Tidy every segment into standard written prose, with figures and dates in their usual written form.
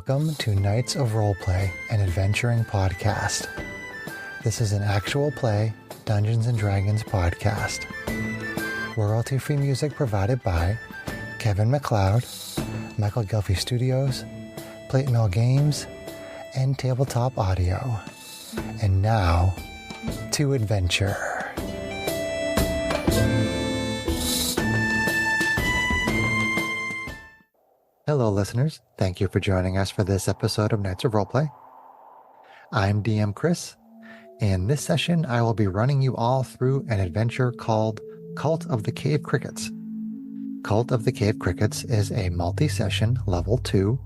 Welcome to Knights of Roleplay, an adventuring podcast. This is an actual play Dungeons & Dragons podcast. Royalty-free music provided by Kevin MacLeod, Michael Gelfie Studios, Plate Mill Games, and Tabletop Audio. And now, to adventure. Hello, listeners. Thank you for joining us for this episode of Knights of Roleplay. I'm DM Chris. In this session, I will be running you all through an adventure called Cult of the Cave Crickets. Cult of the Cave Crickets is a multi-session, level 2,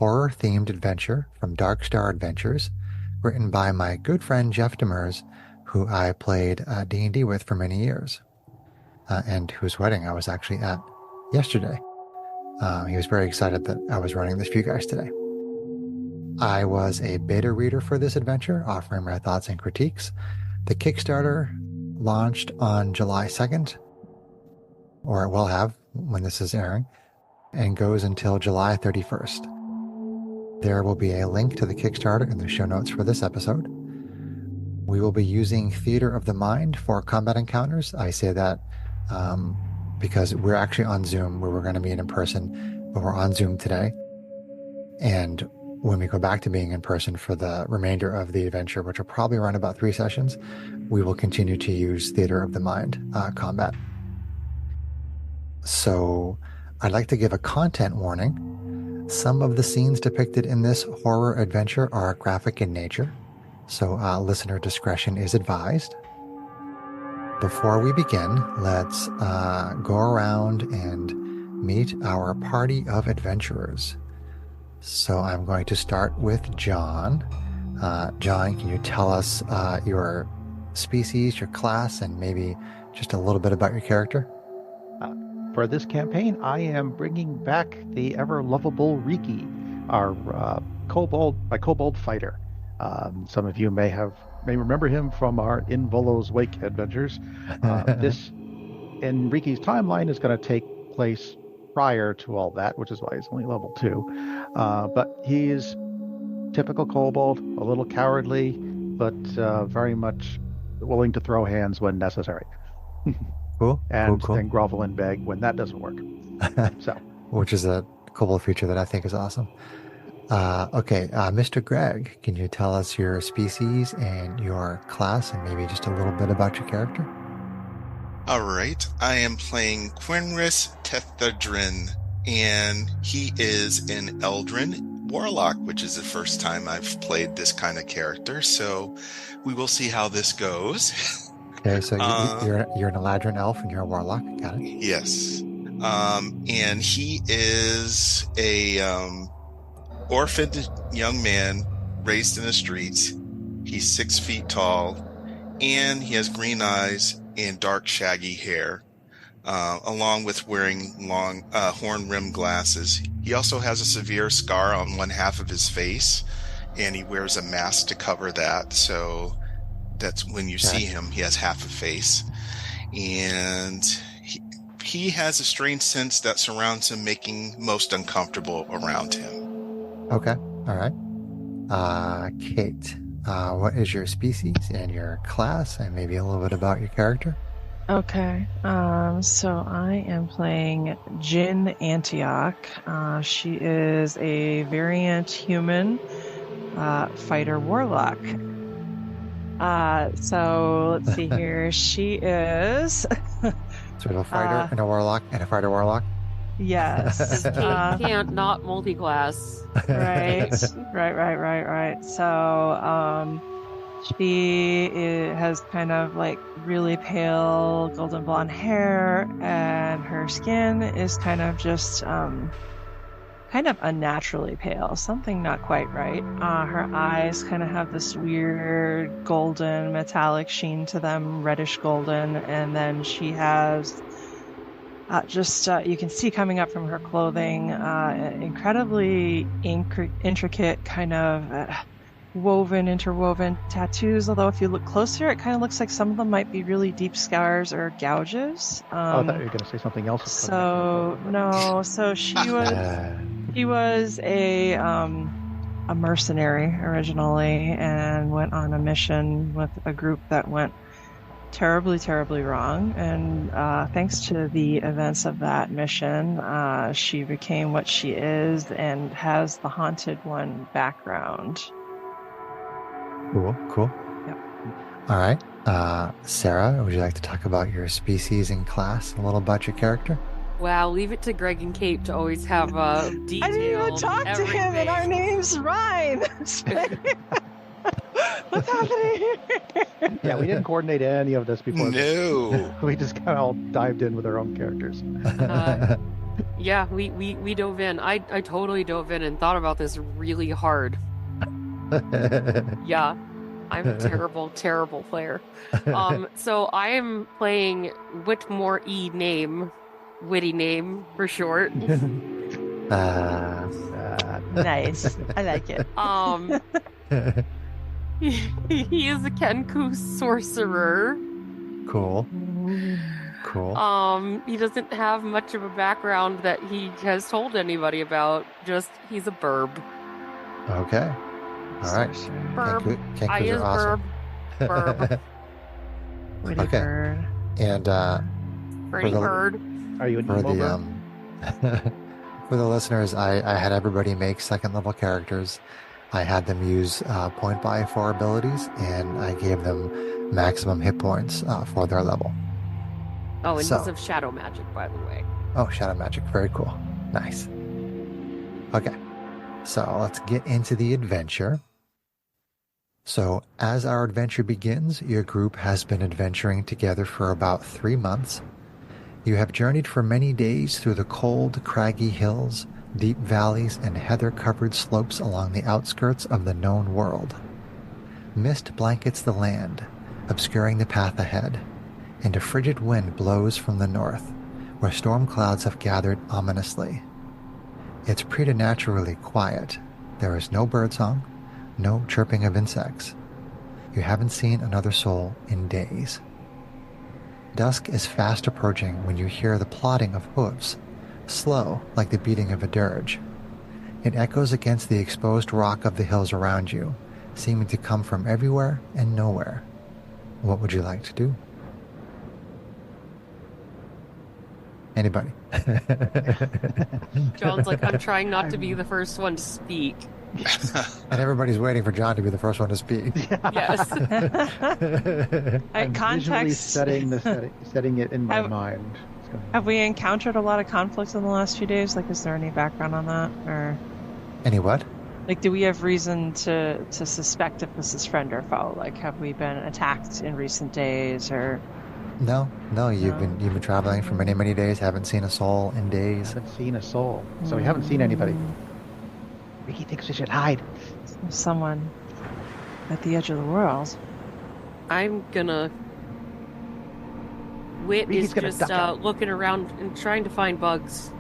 horror-themed adventure from Dark Star Adventures, written by my good friend Jeff Demers, who I played D&D with for many years, and whose wedding I was actually at yesterday. He was very excited that I was running this for you guys today. I was a beta reader for this adventure, offering my thoughts and critiques. The Kickstarter launched on July 2nd, or it will have when this is airing, and goes until July 31st. There will be a link to the Kickstarter in the show notes for this episode. We will be using Theater of the Mind for combat encounters. I say that because we're actually on Zoom, where we're going to meet in person, but we're on Zoom today. And when we go back to being in person for the remainder of the adventure, which will probably run about 3 sessions, we will continue to use Theater of the Mind combat. So I'd like to give a content warning. Some of the scenes depicted in this horror adventure are graphic in nature, so listener discretion is advised. Before we begin, let's go around and meet our party of adventurers. So I'm going to start with John. John, can you tell us your species, your class, and maybe just a little bit about your character? For this campaign, I am bringing back the ever-lovable Riki, our kobold fighter. Some of you may remember him from our In Volo's Wake adventures. This, in Riki's timeline, is going to take place prior to all that, which is why he's only level 2. But he's typical kobold, a little cowardly, but very much willing to throw hands when necessary. Cool. And cool. then grovel and beg when that doesn't work. So, which is a kobold feature that I think is awesome. Okay, Mr. Greg, can you tell us your species and your class and maybe just a little bit about your character? All right, I am playing Quinris Tethadrin, and he is an Eldrin Warlock, which is the first time I've played this kind of character, so we will see how this goes. Okay, so you're an Eladrin elf and you're a Warlock, got it? Yes. And he is a orphaned young man raised in the streets. He's 6 feet tall, and he has green eyes and dark shaggy hair, along with wearing long horn-rimmed glasses. He also has a severe scar on one half of his face, and he wears a mask to cover that, so that's when you see him, he has half a face. And he has a strange sense that surrounds him, making most uncomfortable around him. Okay, all right. Kate, what is your species and your class, and maybe a little bit about your character? Okay, so I am playing Jin Antioch. She is a variant human fighter warlock. So let's see here. She is sort of a fighter and a warlock and a fighter warlock. Yes. Can't not multi-class. Right. So, she has kind of like really pale golden blonde hair, and her skin is kind of just kind of unnaturally pale. Something not quite right. Her eyes kind of have this weird golden metallic sheen to them, reddish golden, and then she has you can see coming up from her clothing, incredibly intricate kind of interwoven tattoos. Although if you look closer, it kind of looks like some of them might be really deep scars or gouges. I thought you were going to say something else. So she was a a mercenary originally and went on a mission with a group that went terribly, terribly wrong. And thanks to the events of that mission, she became what she is and has the Haunted One background. Cool. Yep. All right. Sarah, would you like to talk about your species and class, a little about your character? Wow, leave it to Greg and Kate to always have detailed I didn't even talk to him, and our names rhyme. What's happening here? Yeah, we didn't coordinate any of this before. No. We just kind of all dived in with our own characters. Yeah, we dove in. I totally dove in and thought about this really hard. Yeah, I'm a terrible, terrible player. So I am playing Whitmore E. Name, Witty Name for short. Nice. I like it. He is a Kenku sorcerer. Cool. He doesn't have much of a background that he has told anybody about. Just he's a burb. Okay. All right. Burb. Kenkus I is are awesome. burb. Witty Okay. bird. And Pretty the- bird. Are you an for emo the bird? for the listeners, I had everybody make second level characters. I had them use point buy for abilities, and I gave them maximum hit points for their level. Oh, and So- he's of shadow magic, by the way. Oh, shadow magic, very cool, nice. Okay, so let's get into the adventure. So as our adventure begins, your group has been adventuring together for about 3 months. You have journeyed for many days through the cold, craggy hills, deep valleys, and heather-covered slopes along the outskirts of the known world. Mist blankets the land, obscuring the path ahead, and a frigid wind blows from the north, where storm clouds have gathered ominously. It's preternaturally quiet. There is no birdsong, no chirping of insects. You haven't seen another soul in days. Dusk is fast approaching when you hear the plodding of hooves, slow like the beating of a dirge. It echoes against the exposed rock of the hills around you, seeming to come from everywhere and nowhere. What would you like to do? Anybody? John's like, I'm trying not to be the first one to speak. And everybody's waiting for John to be the first one to speak. Yes. I'm visually setting it in my mind. Have we encountered a lot of conflicts in the last few days? Like, is there any background on that? Or Any what? like, do we have reason to suspect if this is friend or foe? Like, have we been attacked in recent days, or No, you've No. been traveling for many, many days, haven't seen a soul in days. Haven't seen a soul, so we haven't seen anybody. Ricky thinks we should hide. someone at the edge of the world? I'm gonna. Wit Ricky's is gonna just duck out. looking around and trying to find bugs.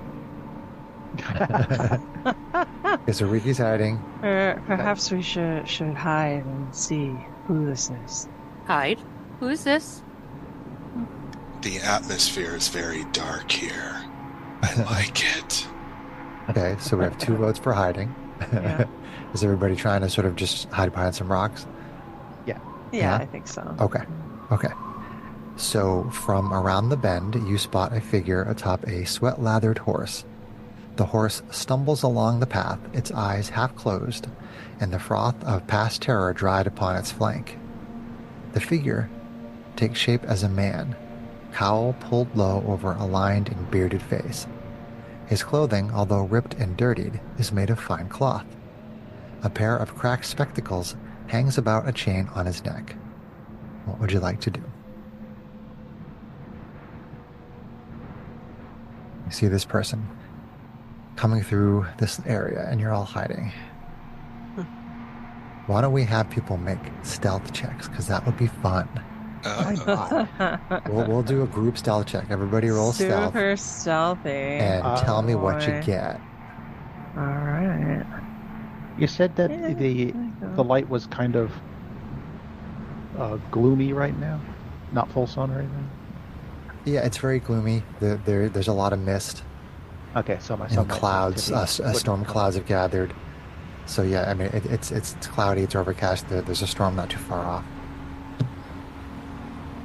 Okay, so Ricky's hiding. Or perhaps we should hide and see who this is. Hide? Who is this? The atmosphere is very dark here. I like it. Okay, so we have 2 votes for hiding. Yeah. Is everybody trying to sort of just hide behind some rocks? Yeah, Yeah. I think so. Okay. So from around the bend, you spot a figure atop a sweat-lathered horse. The horse stumbles along the path, its eyes half closed, and the froth of past terror dried upon its flank. The figure takes shape as a man, cowl pulled low over a lined and bearded face. His clothing, although ripped and dirtied, is made of fine cloth. A pair of cracked spectacles hangs about a chain on his neck. What would you like to do? You see this person coming through this area, and you're all hiding. Why don't we have people make stealth checks? Because that would be fun. We'll do a group stealth check. Everybody roll stealth Super stealthy. and tell me what you boy. get. All right. You said that Yeah, the go. the light was kind of gloomy right now, not full sun or anything. Yeah, it's very gloomy. There's a lot of mist Okay, so my and clouds. Storm clouds have gathered. So yeah, I mean it's cloudy, it's overcast. There's a storm not too far off.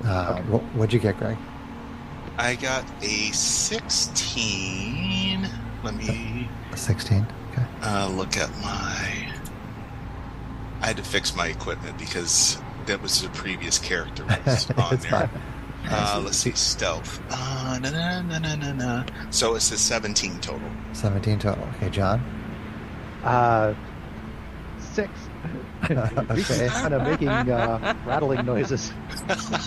Okay. What'd you get, Greg? I got a 16. Let me 16. Okay. look at my. I had to fix my equipment because that was the previous character was on It's there. fine. Let's see, stealth. So it's a 17 total. 17 total. Okay, John. 6. Okay. Kind of making rattling noises.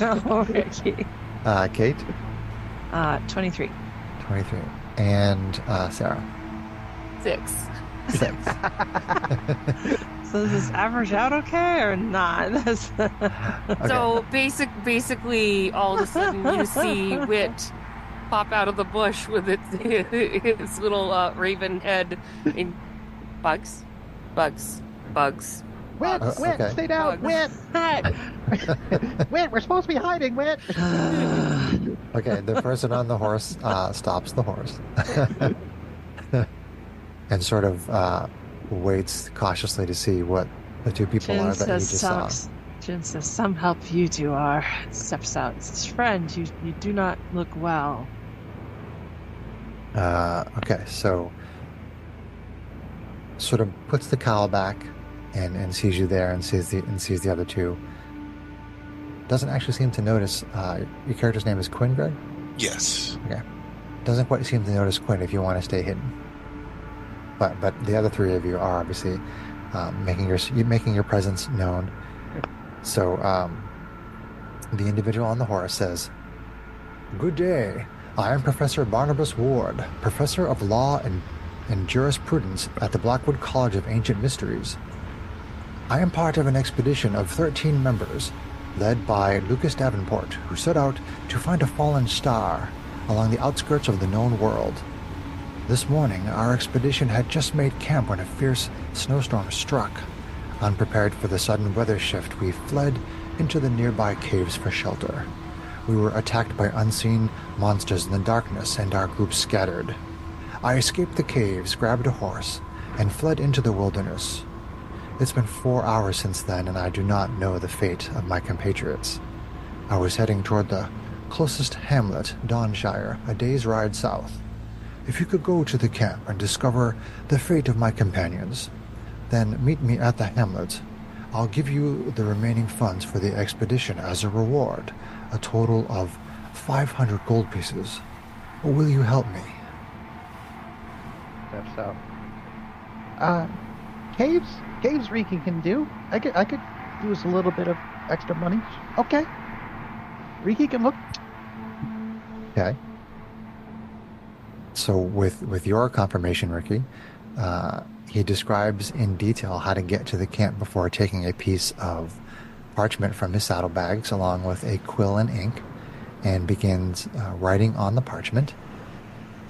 Oh, Ricky. Kate. 23. 23. And Sarah. 6. 6. So does this average out okay or not? Okay. So basically, all of a sudden you see Wit pop out of the bush with its little raven head and bugs. Wit, okay. stay down, Wit. Wit, we're supposed to be hiding, Wit. Okay, the person on the horse stops the horse and sort of waits cautiously to see what the two people Jin are that he says, just saw. Jin says, some help you two are. Steps out. Says, friend, you do not look well. Okay, so sort of puts the cowl back and sees you there and sees the other two. Doesn't actually seem to notice. Your character's name is Quinn, Greg? Yes. Okay. Doesn't quite seem to notice Quinn if you want to stay hidden. But the other three of you are obviously making your presence known. So the individual on the horse says, "Good day. I am Professor Barnabas Ward, Professor of Law and Jurisprudence at the Blackwood College of Ancient Mysteries. I am part of an expedition of 13 members, led by Lucas Davenport, who set out to find a fallen star along the outskirts of the known world. This morning, our expedition had just made camp when a fierce snowstorm struck. Unprepared for the sudden weather shift, we fled into the nearby caves for shelter. We were attacked by unseen monsters in the darkness, and our group scattered. I escaped the caves, grabbed a horse, and fled into the wilderness. It's been 4 hours since then, and I do not know the fate of my compatriots. I was heading toward the closest hamlet, Dawnshire, a day's ride south. If you could go to the camp and discover the fate of my companions, then meet me at the hamlet. I'll give you the remaining funds for the expedition as a reward, a total of 500 gold pieces. Will you help me?" Steps out. Caves Riki can do. I could use a little bit of extra money. Okay. Riki can look. Okay. So with your confirmation, Ricky, he describes in detail how to get to the camp before taking a piece of parchment from his saddlebags along with a quill and ink and begins writing on the parchment.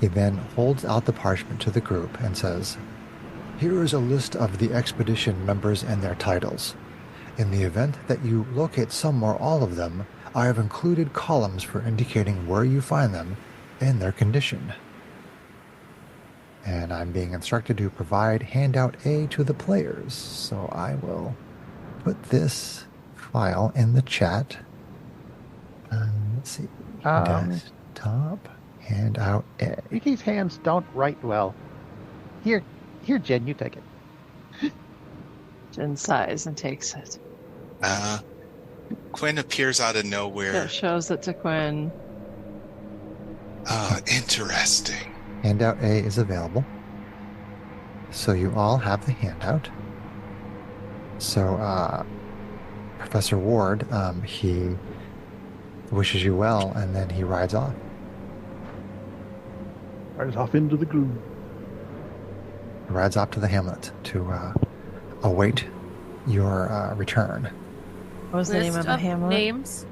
He then holds out the parchment to the group and says, "Here is a list of the expedition members and their titles. In the event that you locate some or all of them, I have included columns for indicating where you find them and their condition." And I'm being instructed to provide handout A to the players. So I will put this file in the chat. Let's see. Desktop, handout A. Riki's hands don't write well. Here, Jen, you take it. Jin sighs and takes it. Quinn appears out of nowhere. It shows it to Quinn. Interesting. Handout A is available. So you all have the handout. So Professor Ward, he wishes you well, and then he rides off. Rides off into the gloom. He rides off to the hamlet to await your return. What was the name of the hamlet? Names.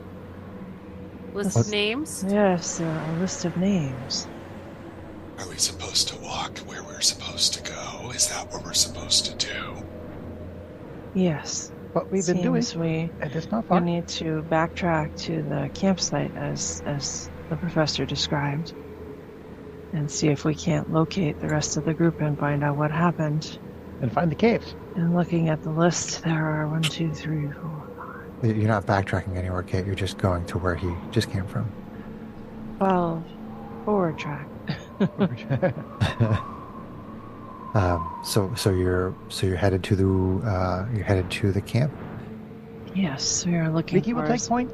List of names. Yes, there are a list of names. Are we supposed to walk where we're supposed to go? Is that what we're supposed to do? Yes. What we've been doing, and it's not We fun. need to backtrack to the campsite as the professor described and see if we can't locate the rest of the group and find out what happened. and find the caves. And looking at the list, there are 1, 2, 3, 4, 5, You're not backtracking anywhere, Kate. You're just going to where he just came from. 12 forward track. So you're headed to the camp. Yes, we are looking Vicky will for take point.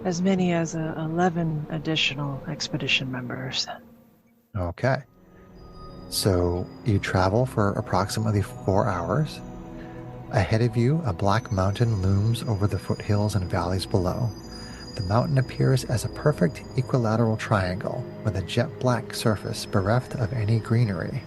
as many as 11 additional expedition members. Okay. So you travel for approximately 4 hours. Ahead of you, a black mountain looms over the foothills and valleys below. The mountain appears as a perfect equilateral triangle with a jet black surface bereft of any greenery.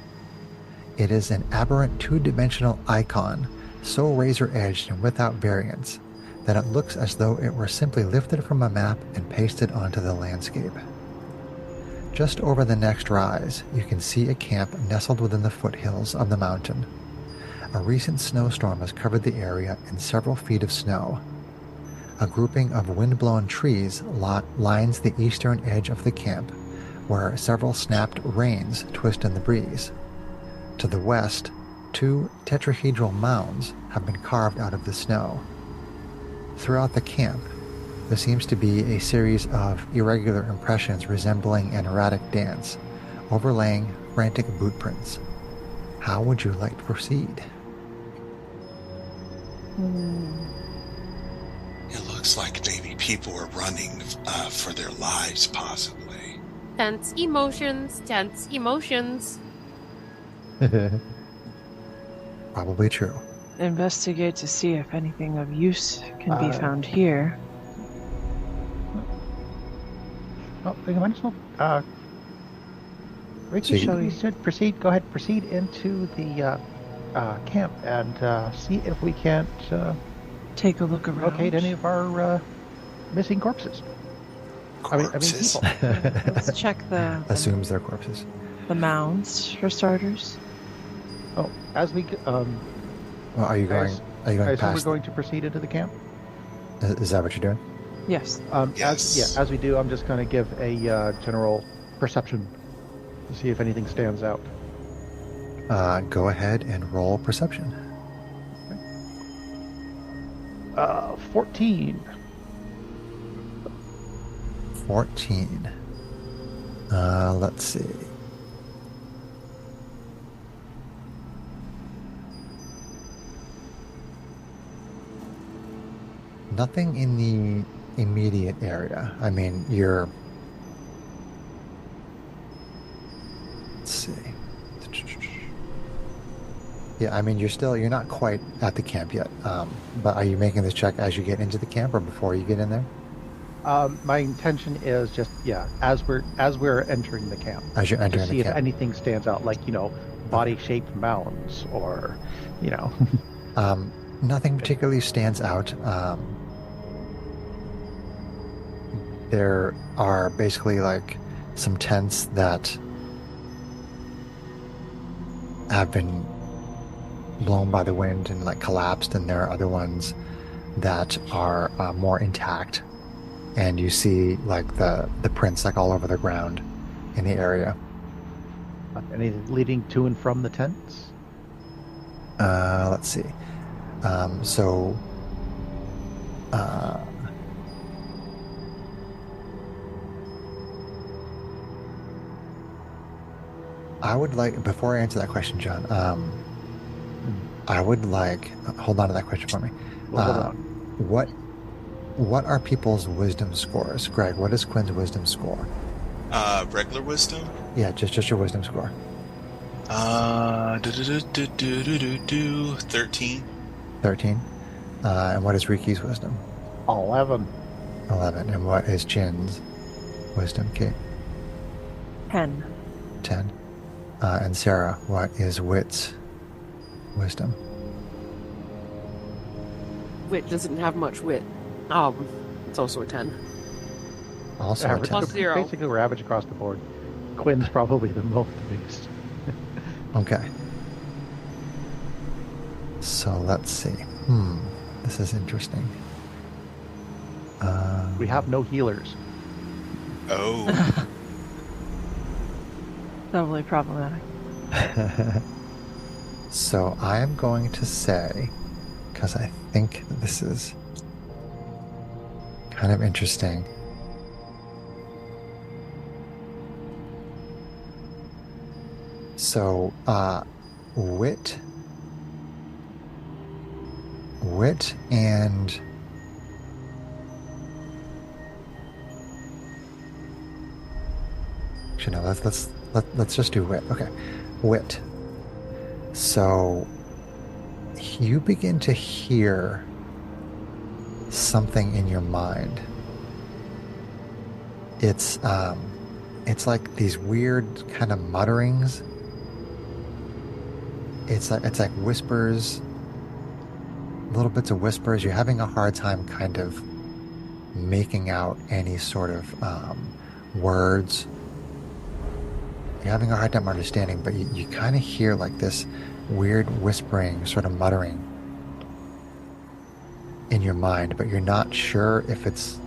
It is an aberrant two-dimensional icon, so razor-edged and without variance that it looks as though it were simply lifted from a map and pasted onto the landscape. Just over the next rise, you can see a camp nestled within the foothills of the mountain. A recent snowstorm has covered the area in several feet of snow. A grouping of wind-blown trees lines the eastern edge of the camp, where several snapped reins twist in the breeze. To the west, 2 tetrahedral mounds have been carved out of the snow. Throughout the camp, there seems to be a series of irregular impressions resembling an erratic dance, overlaying frantic boot prints. How would you like to proceed? It looks like maybe people are running for their lives, possibly. Tense emotions, tense emotions. Probably true. Investigate to see if anything of use can be found here. Oh, you might as well. Ricky, you should proceed. Go ahead, proceed into the camp and see if we can't Take a look around. locate any of our missing corpses. Corpses. I mean people. Let's check Assumes they're corpses. the mounds for starters. Oh, as we Well, are you going I assume we're past? going to proceed into the camp. Is that what you're doing? Yes. Yes. As we do, I'm just going to give a general perception to see if anything stands out. Go ahead and roll perception. 14. 14. Let's see. Nothing in the immediate area. I mean, let's see. Yeah, I mean, you're not quite at the camp yet. But are you making this check as you get into the camp or before you get in there? My intention is just as we're entering the camp, As you're entering to see the if camp. anything stands out, like body-shaped mounds or Nothing particularly stands out. There are basically like some tents that have been blown by the wind and like collapsed, and there are other ones that are more intact. And you see like the prints like all over the ground in the area. anything leading to and from the tents. Let's see. I would like, before I answer that question, John, I would like, hold on to that question for me. Well, hold on. What are people's wisdom scores? Greg, what is Quinn's wisdom score? Regular wisdom? Yeah, just your wisdom score. 13. 13. And what is Riki's wisdom? 11. 11. And what is Jin's wisdom, Kate? 10. 10. And Sarah, what is Wit's wisdom? Wit doesn't have much wit. It's also a 10. Also a Average. 10. Plus 0. Basically, we're average across the board. Quinn's probably the biggest. Okay. So let's see. This is interesting. We have no healers. Oh. Doubly problematic. So I am going to say, because I think this is kind of interesting. So, wit, and actually no, let's just do wit. Okay, wit. So you begin to hear something in your mind. It's like these weird kind of mutterings. It's like whispers, little bits of whispers. You're having a hard time kind of making out any sort of words. You're having a hard time understanding, but you kind of hear like this weird whispering, sort of muttering in your mind, but you're not sure if it's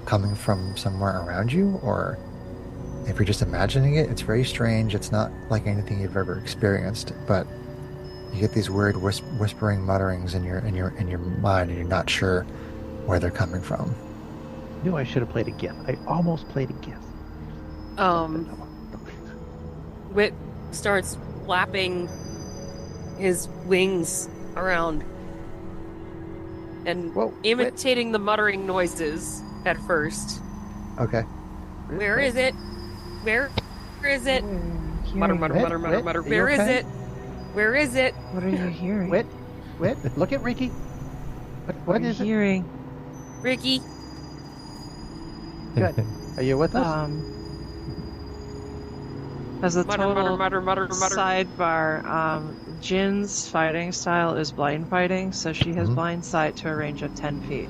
coming from somewhere around you or if you're just imagining it. It's very strange. It's not like anything you've ever experienced, but you get these weird whispering mutterings in your mind, and you're not sure where they're coming from. Knew I should have played a gift. I almost played a gift. Wit starts flapping his wings around and Whoa, imitating the muttering noises at first. Okay. Where is it? Where is it? Mutter, mutter, Wit, mutter, mutter, Wit, mutter. are you Where is okay? it? Where is it? What are you hearing? Wit, look at Ricky. What are you is it? hearing? Ricky? Good. Are you with us? As a Mutter, total mutter, mutter, mutter, mutter. sidebar, Jin's fighting style is blind fighting, so she has Mhm. blind sight to a range of 10 feet.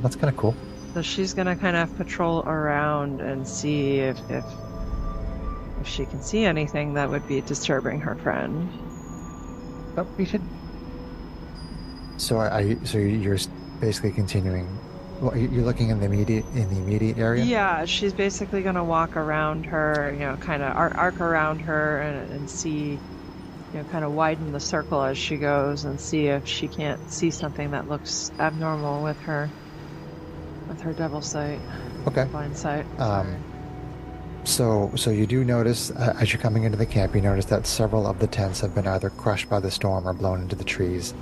That's kind of cool. So she's gonna kind of patrol around and see if she can see anything that would be disturbing her friend. Oh, we should. So you're basically continuing. Well, you're looking in the immediate area. Yeah, she's basically gonna walk around her, kind of arc around her and see, kind of widen the circle as she goes and see if she can't see something that looks abnormal with her devil sight, Okay. blind sight. So you do notice as you're coming into the camp, you notice that several of the tents have been either crushed by the storm or blown into the trees.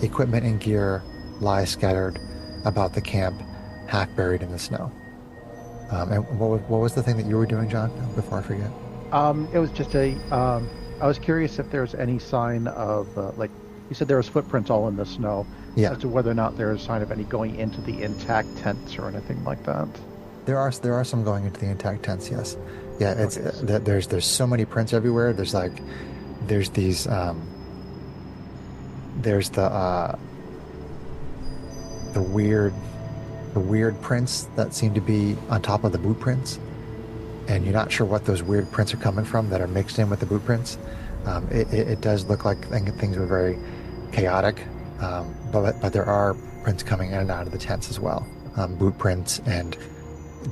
Equipment and gear lie scattered about the camp, half buried in the snow. And what was the thing that you were doing, John? Before I forget. It was just I was curious if there's any sign of like you said there was footprints all in the snow. Yeah. As to whether or not there is a sign of any going into the intact tents or anything like that. There are some going into the intact tents. Yes. Yeah. It's Okay. there's so many prints everywhere. There's these there's the weird prints that seem to be on top of the boot prints, and you're not sure what those weird prints are coming from that are mixed in with the boot prints. It does look like things were very chaotic, but there are prints coming in and out of the tents as well, boot prints and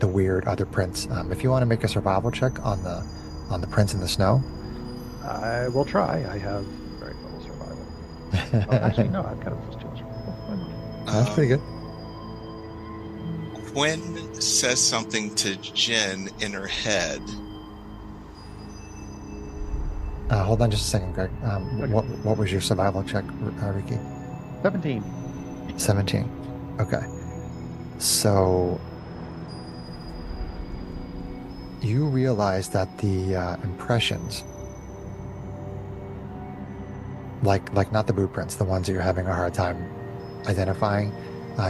the weird other prints. If you want to make a survival check on the prints in the snow. I will try. I have very little survival. Oh, actually, no, I've got a plus 2 survival. That's pretty good. Gwen says something to Jen in her head. Hold on just a second, Greg. Okay. What was your survival check, Ricky? 17. 17. Okay. So you realize that the impressions, like not the boot prints, the ones that you're having a hard time identifying,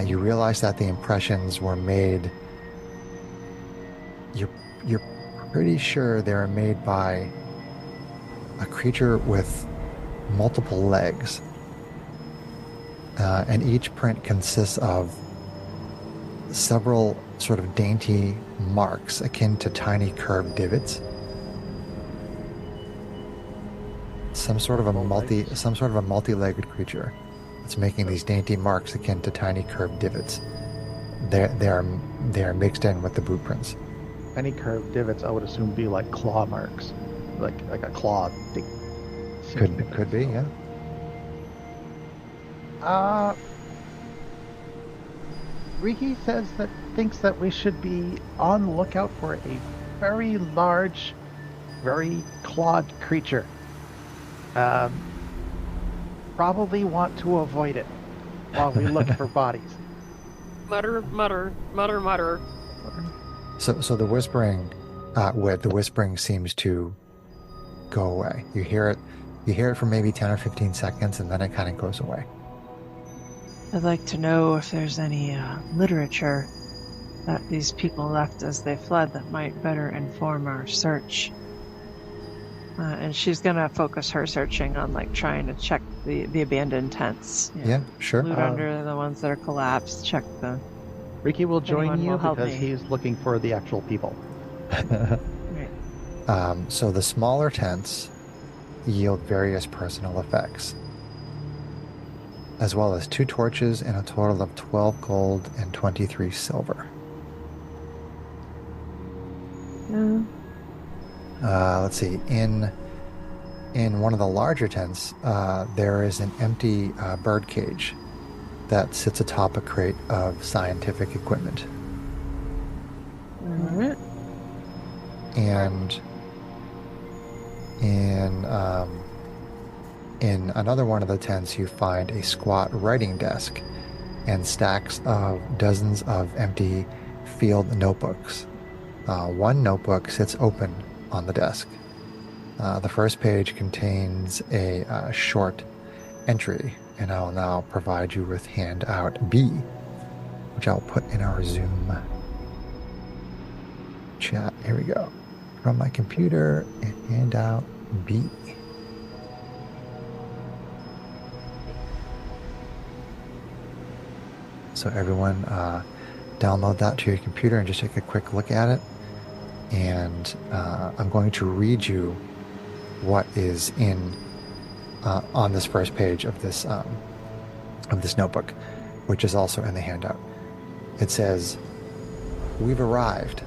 you realize that the impressions were made. You're pretty sure they were made by a creature with multiple legs, and each print consists of several sort of dainty marks akin to tiny curved divots. Some sort of a multi-legged creature that's making these dainty marks akin to tiny curved divots. They are mixed in with the boot prints. Any curved divots, I would assume, be like claw marks, like a claw, big Could be, yeah. Riki says that thinks that we should be on the lookout for a very large, very clawed creature. Probably want to avoid it while we look for bodies. Mutter, mutter, mutter, mutter. So the whispering seems to go away. You hear it for maybe 10 or 15 seconds, and then it kind of goes away. I'd like to know if there's any literature that these people left as they fled that might better inform our search. And she's gonna focus her searching on like trying to check the abandoned tents. Yeah, sure. Loot under the ones that are collapsed. Check the. Riki will join Anyone you will help because me. he's looking for the actual people. Right. So the smaller tents yield various personal effects, as well as 2 torches and a total of 12 gold and 23 silver. Yeah. Let's see. In one of the larger tents, there is an empty bird cage that sits atop a crate of scientific equipment. All right. And in another one of the tents, you find a squat writing desk and stacks of dozens of empty field notebooks. One notebook sits open on the desk. The first page contains a short entry, and I will now provide you with handout B, which I'll put in our Zoom chat. Here we go. From my computer, and handout B. So everyone, download that to your computer and just take a quick look at it. And I'm going to read you what is on this first page of this notebook, which is also in the handout. It says, "We've arrived.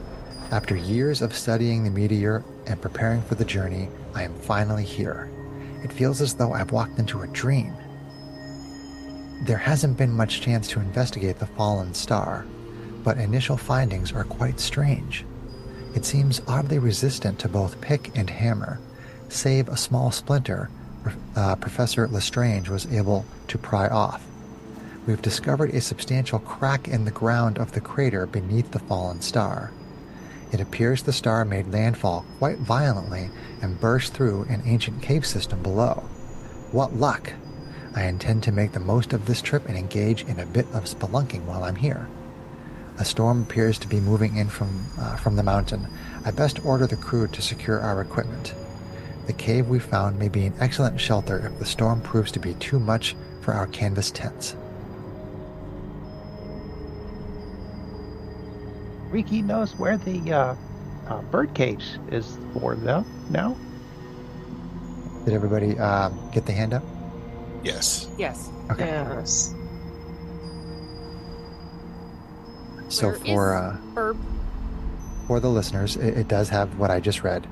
After years of studying the meteor and preparing for the journey, I am finally here. It feels as though I've walked into a dream. There hasn't been much chance to investigate the fallen star, but initial findings are quite strange. It seems oddly resistant to both pick and hammer, save a small splinter Professor Lestrange was able to pry off. We've discovered a substantial crack in the ground of the crater beneath the fallen star. It appears the star made landfall quite violently and burst through an ancient cave system below. What luck! I intend to make the most of this trip and engage in a bit of spelunking while I'm here. A storm appears to be moving in from the mountain. I best order the crew to secure our equipment. The cave we found may be an excellent shelter if the storm proves to be too much for our canvas tents." Riki knows where the birdcage is for them now. Did everybody get the handout? Yes. Yes. Okay. Yes. So Where is Herb? for the listeners, it does have what I just read.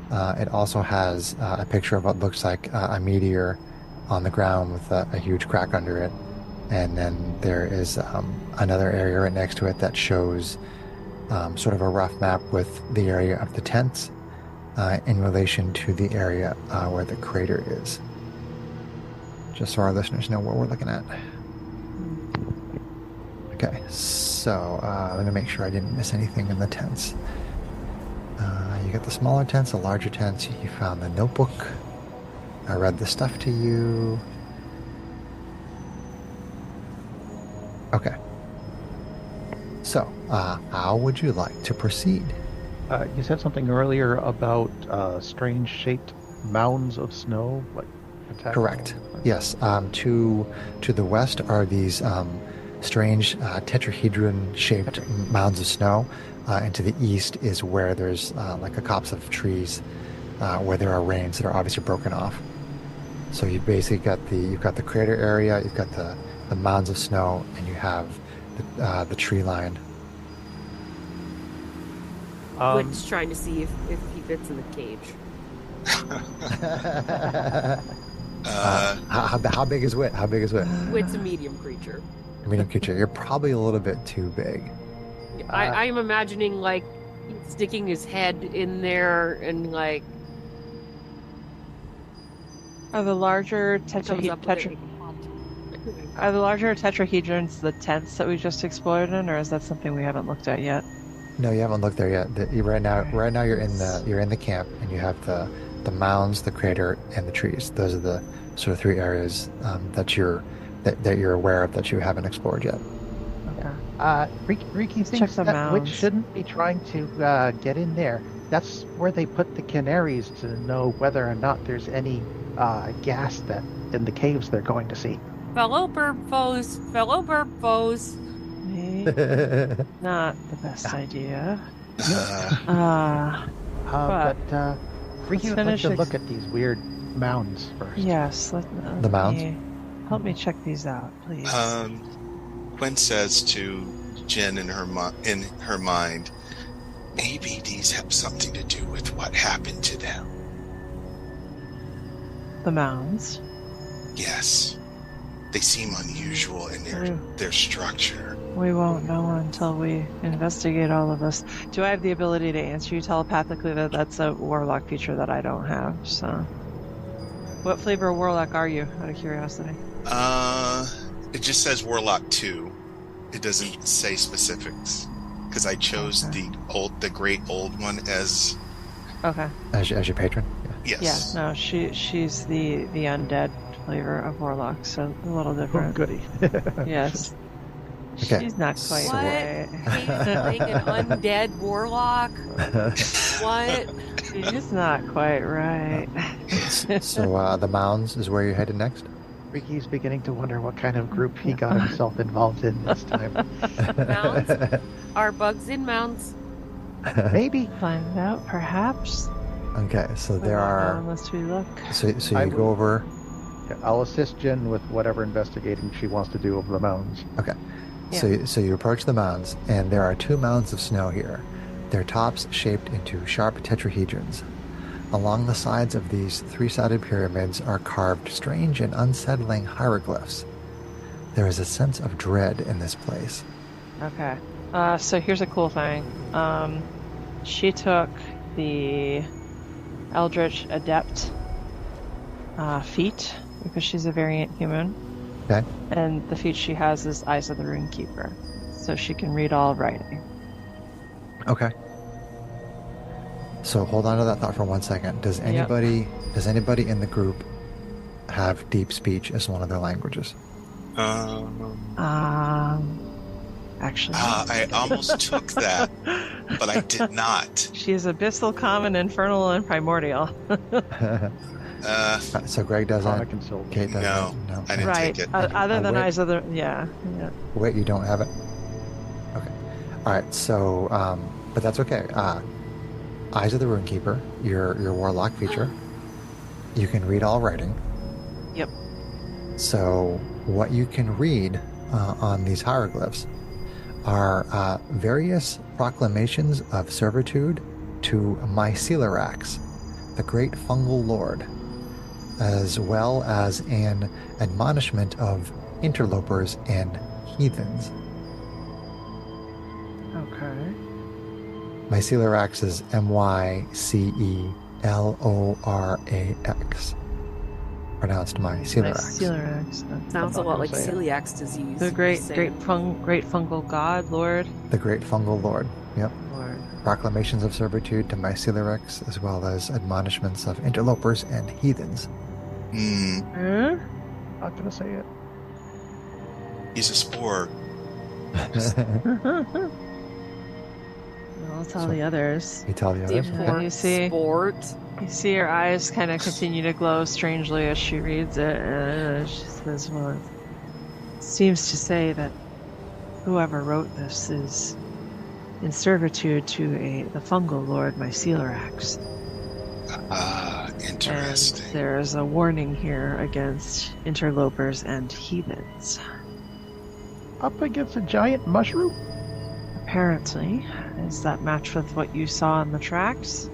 It also has a picture of what looks like a meteor on the ground with a huge crack under it. And then there is another area right next to it that shows sort of a rough map with the area of the tents in relation to the area where the crater is. Just so our listeners know what we're looking at. Okay, so let me make sure I didn't miss anything in the tents. You got the smaller tents, the larger tents. You found the notebook. I read the stuff to you. Okay. So, how would you like to proceed? You said something earlier about strange-shaped mounds of snow, like attack. Correct. Yes. To the west are these strange tetrahedron-shaped mounds of snow, and to the east is where there's like a copse of trees where there are rains that are obviously broken off. So you basically you've got the crater area, you've got the mounds of snow, and you have the tree line. Which trying to see if he fits in the cage. How big is Wit? How big is Wit? Wit's a medium creature. Medium creature. You're probably a little bit too big. I'm imagining like sticking his head in there and like Are the larger comes up with it. are the larger tetrahedrons the tents that we just explored in, or is that something we haven't looked at yet? No, you haven't looked there yet. Right now you're in the camp, and you have the mounds, the crater, and the trees. Those are the sort of three areas that you're aware of that you haven't explored yet. Riki Check thinks the that Witch mounds. shouldn't be trying to get in there. That's where they put the canaries to know whether or not there's any gas that in the caves they're going to see. Fellow bird foes. Maybe not the best idea. Uh, But Riki would like finish to ex- look at these weird mounds first. Yes. The mounds? Help me check these out, please. Gwen says to Jen in her mind, maybe these have something to do with what happened to them. The mounds. Yes, they seem unusual in their structure. We won't know until we investigate all of this. Do I have the ability to answer you telepathically? That's a warlock feature that I don't have. So, what flavor of warlock are you? Out of curiosity. It just says Warlock 2. It doesn't say specifics because I chose Okay. the great old one as Okay. As your patron. yes. Yeah. No, she's the undead flavor of warlock, so a little Oh, different. goody. Yes. Okay. She's not quite So What? right. Playing an undead warlock? What? She's not quite right. So the mounds is where you're headed next. Riki's beginning to wonder what kind of group he got himself involved in this time. Mounds? Are bugs in mounds? Maybe. Find out, perhaps. Okay, so We there won't know are. unless we look. So I you will- go over. I'll assist Jen with whatever investigating she wants to do of the mounds. So you approach the mounds, and there are two mounds of snow here. Their tops shaped into sharp tetrahedrons. Along the sides of these three-sided pyramids are carved strange and unsettling hieroglyphs. There is a sense of dread in this place. Okay. So here's a cool thing. She took the Eldritch Adept feat because she's a variant human. Okay. And the feat she has is Eyes of the Runekeeper. So she can read all writing. Okay. So hold on to that thought for 1 second. Does anybody in the group have deep speech as one of their languages? Actually. I almost took that, but I did not. She is Abyssal, Common, Infernal, and Primordial. So Greg doesn't. Comic and Silver. Kate doesn't. No. No. I didn't Right. take it. Other than Wait. Eyes of the... Yeah. Wait, you don't have it? Okay. All right, so, but that's okay. Eyes of the Runekeeper, your warlock feature. You can read all writing. Yep. So what you can read on these hieroglyphs are various proclamations of servitude to Myceliarax, the great fungal lord, as well as an admonishment of interlopers and heathens. Okay. Myceliarax is Myceleorax, pronounced Myceliarax. Myceliarax. Sounds a lot like Say it. celiac disease. The great Same. fungal god, Lord. The great fungal lord. Yep. Lord. Proclamations of servitude to Myceliarax, as well as admonishments of interlopers and heathens. Huh? Not gonna say it. He's a spore. I'll tell So- the others. You tell the The others. Yeah, important you see. sport. You see her eyes kind of continue to glow strangely as she reads it. She says, well, it seems to say that whoever wrote this is in servitude to the fungal lord Myceliarax. Interesting. And there is a warning here against interlopers and heathens. Up against a giant mushroom? Apparently, does that match with what you saw in the tracks?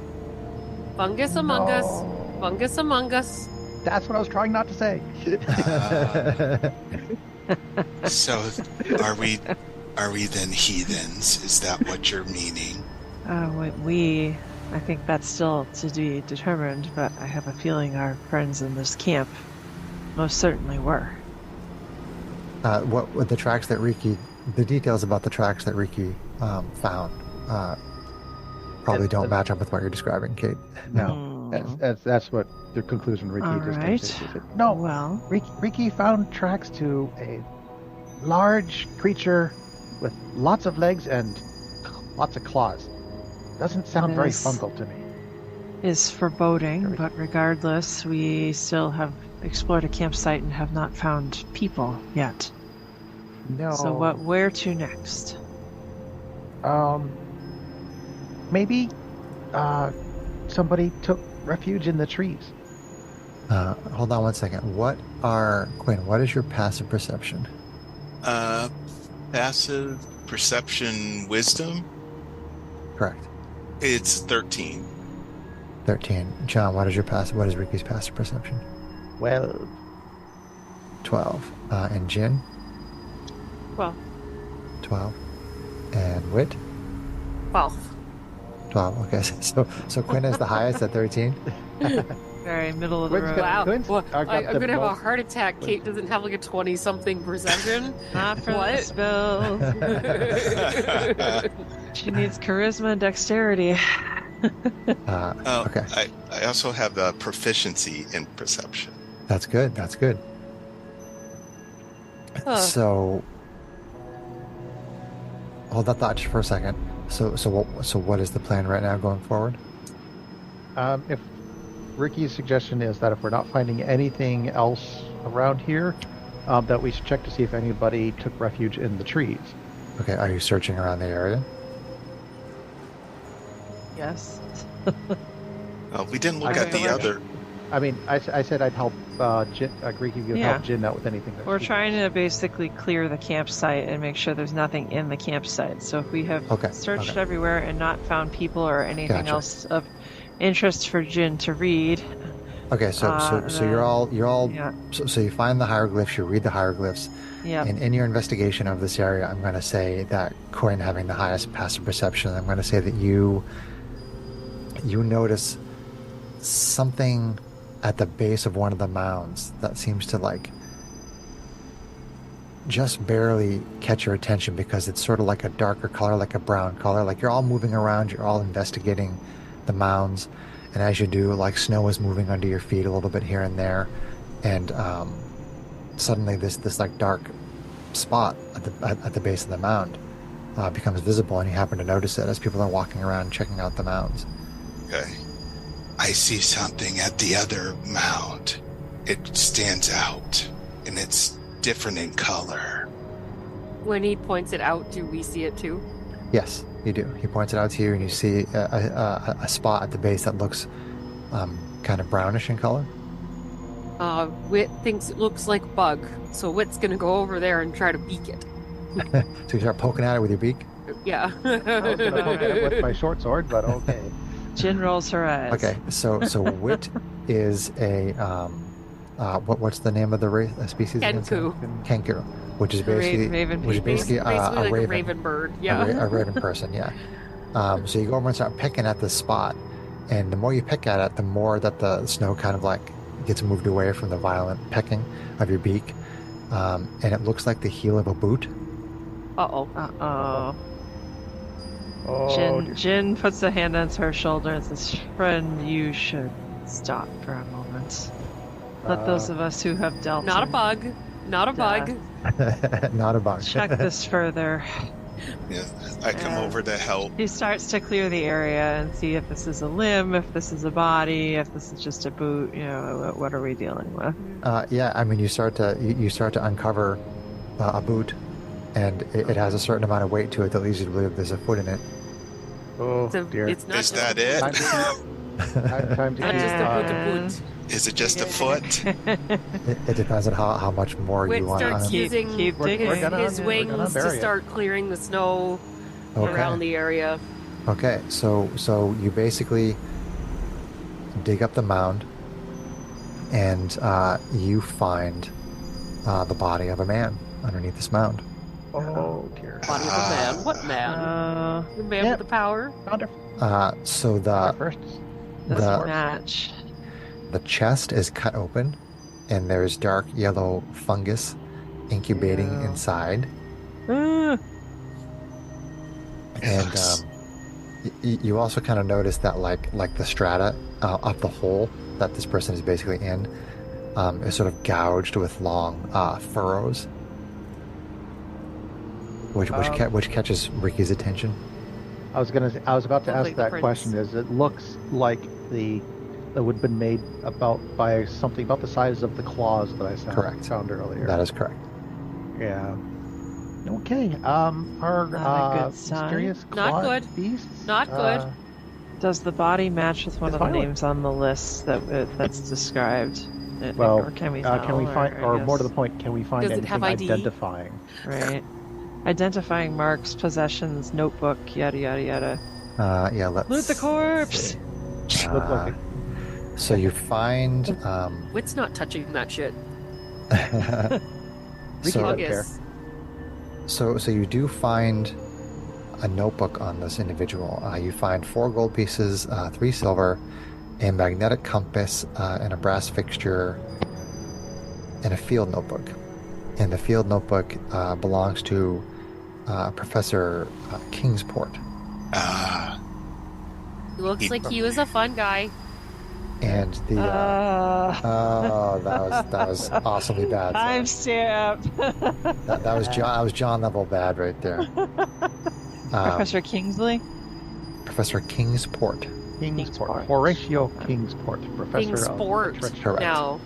Fungus among us. No. Fungus among us. That's what I was trying not to say. So are we then heathens? Is that what you're meaning? I think that's still to be determined, but I have a feeling our friends in this camp most certainly were. What the tracks that Riki, the details about the tracks that Riki found probably don't match up with what you're describing, Kate. No, that's what the conclusion Riki All just right. came to. She said, no, Well, Riki found tracks to a large creature with lots of legs and lots of claws. Doesn't sound very Yes. fungal to me. is foreboding, but regardless, we still have explored a campsite and have not found people yet. No. So where to next? Maybe somebody took refuge in the trees. Hold on one second. Quinn, what is your passive perception? Passive perception wisdom? Correct. It's 13. 13. John, what is Riki's passive perception? Well, 12. And Jin? Well, 12. And Wit? 12. 12. Okay. So Quinn is the highest at 13. very middle of the Quinn's road. got- Wow. Quinn's Well, got I'm the going to have a most- heart attack. Kate doesn't have like a 20-something perception. Not for What? the spell. She needs charisma and dexterity. Oh, Okay. I also have the proficiency in perception. That's good. That's good. Huh. So, hold that thought just for a second. So what is the plan right now going forward? if Ricky's suggestion is that if we're not finding anything else around here, that we should check to see if anybody took refuge in the trees. Okay, are you searching around the area? Yes. We didn't look I at the feel like- other. I mean, I said I'd help Ricky would Yeah. help Jin out with anything. that We're she- trying to basically clear the campsite and make sure there's nothing in the campsite. So if we have Okay, searched okay. everywhere and not found people or anything Gotcha. else of interest for Jin to read, Okay, so you're all yeah, so you find the hieroglyphs, you read the hieroglyphs, yeah, and in your investigation of this area, I'm going to say that Quinn having the highest passive perception, I'm going to say that you notice something at the base of one of the mounds that seems to like just barely catch your attention because it's sort of like a darker color, like a brown color. Like you're all moving around, you're all investigating the mounds, and as you do, like snow is moving under your feet a little bit here and there, and suddenly this like dark spot at the base of the mound becomes visible, and you happen to notice it as people are walking around checking out the mounds. Okay. I see something at the other mound. It stands out, and it's different in color. When he points it out, do we see it too? Yes, you do. He points it out to you, and you see a spot at the base that looks kind of brownish in color. Wit thinks it looks like bug, so Wit's gonna go over there and try to beak it. So you start poking at it with your beak. Yeah. I was going to poke at it with my short sword, but okay. Jin rolls her eyes. Okay, so Wit is a what's the name of the race species? again? Kenku. Kenku, which is basically Raven which is people. basically Basically a like raven, a raven bird. a Yeah. a raven person. Yeah. So you go over and start picking at this spot, and the more you pick at it, the more that the snow kind of like gets moved away from the violent pecking of your beak, and it looks like the heel of a boot. Uh-oh. Uh-oh. Oh, Jin puts a hand on her shoulder and says, "Friend, you should stop for a moment. Let those of us who have dealt Not a in bug. Not a bug. Not a bug. check this further." Yeah, I come over to help. He starts to clear the area and see if this is a limb, if this is a body, if this is just a boot. You know, what are we dealing with? Yeah, I mean, you start to uncover a boot, and it has a certain amount of weight to it that leads you to believe there's a foot in it. oh It's, dear. it's not Is just that a it? boot. Time to Not just a boot to And- boot. Is it just a foot? It depends on how much more Wit you want starts on it. using keep We're digging. gonna- his we're wings gonna to bury it. start clearing the snow around Okay. the area. Okay. So you basically dig up the mound, and you find the body of a man underneath this mound. Oh dear. Body of a man. What man? The man Yep. with the power? Found her. So First. Doesn't the match. the chest is cut open, and there's dark yellow fungus incubating Ew. inside. Ah, And Yes. you also kind of notice that like the strata of the hole that this person is basically in is sort of gouged with long furrows, which catches Ricky's attention. I was about to Sounds ask like the that prince. question. It looks like that would have been made by something about the size of the claws that I found earlier. That is correct. Yeah. Okay. Our Not a good sign. mysterious Not clawed good. beasts. Not good. does the body match with one It's of the violent. names on the list that's described? Well, or can we can we tell, find, I or more to guess- the point, can we find Does it anything have ID? identifying? Right. Identifying marks, possessions, notebook, yada yada yada. Yeah, let's Loot the corpse! see. Look like So you find Wit's not touching that shit. Ricky so doesn't care. Fungus. so you do find a notebook on this individual. You find 4 gold pieces, 3 silver, a magnetic compass, and a brass fixture, and a field notebook. And the field notebook belongs to Professor Kingsport. Ah, Looks like he was a fun guy. And the oh, that was awesomely bad. I'm Sarah. stabbed. That was John level bad right there. Professor Kingsley? Professor Kingsport. Kingsport. Horatio Kingsport, professor Kingsport. of literature. Correct. Now,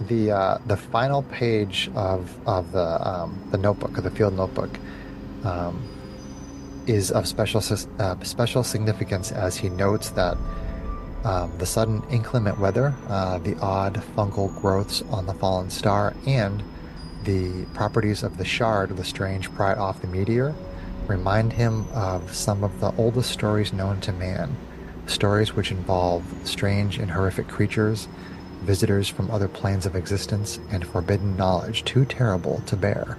The final page of the notebook, of the field notebook, is of special significance, as he notes that the sudden inclement weather, the odd fungal growths on the fallen star, and the properties of the shard, the strange pry off the meteor, remind him of some of the oldest stories known to man, stories which involve strange and horrific creatures, visitors from other planes of existence, and forbidden knowledge too terrible to bear.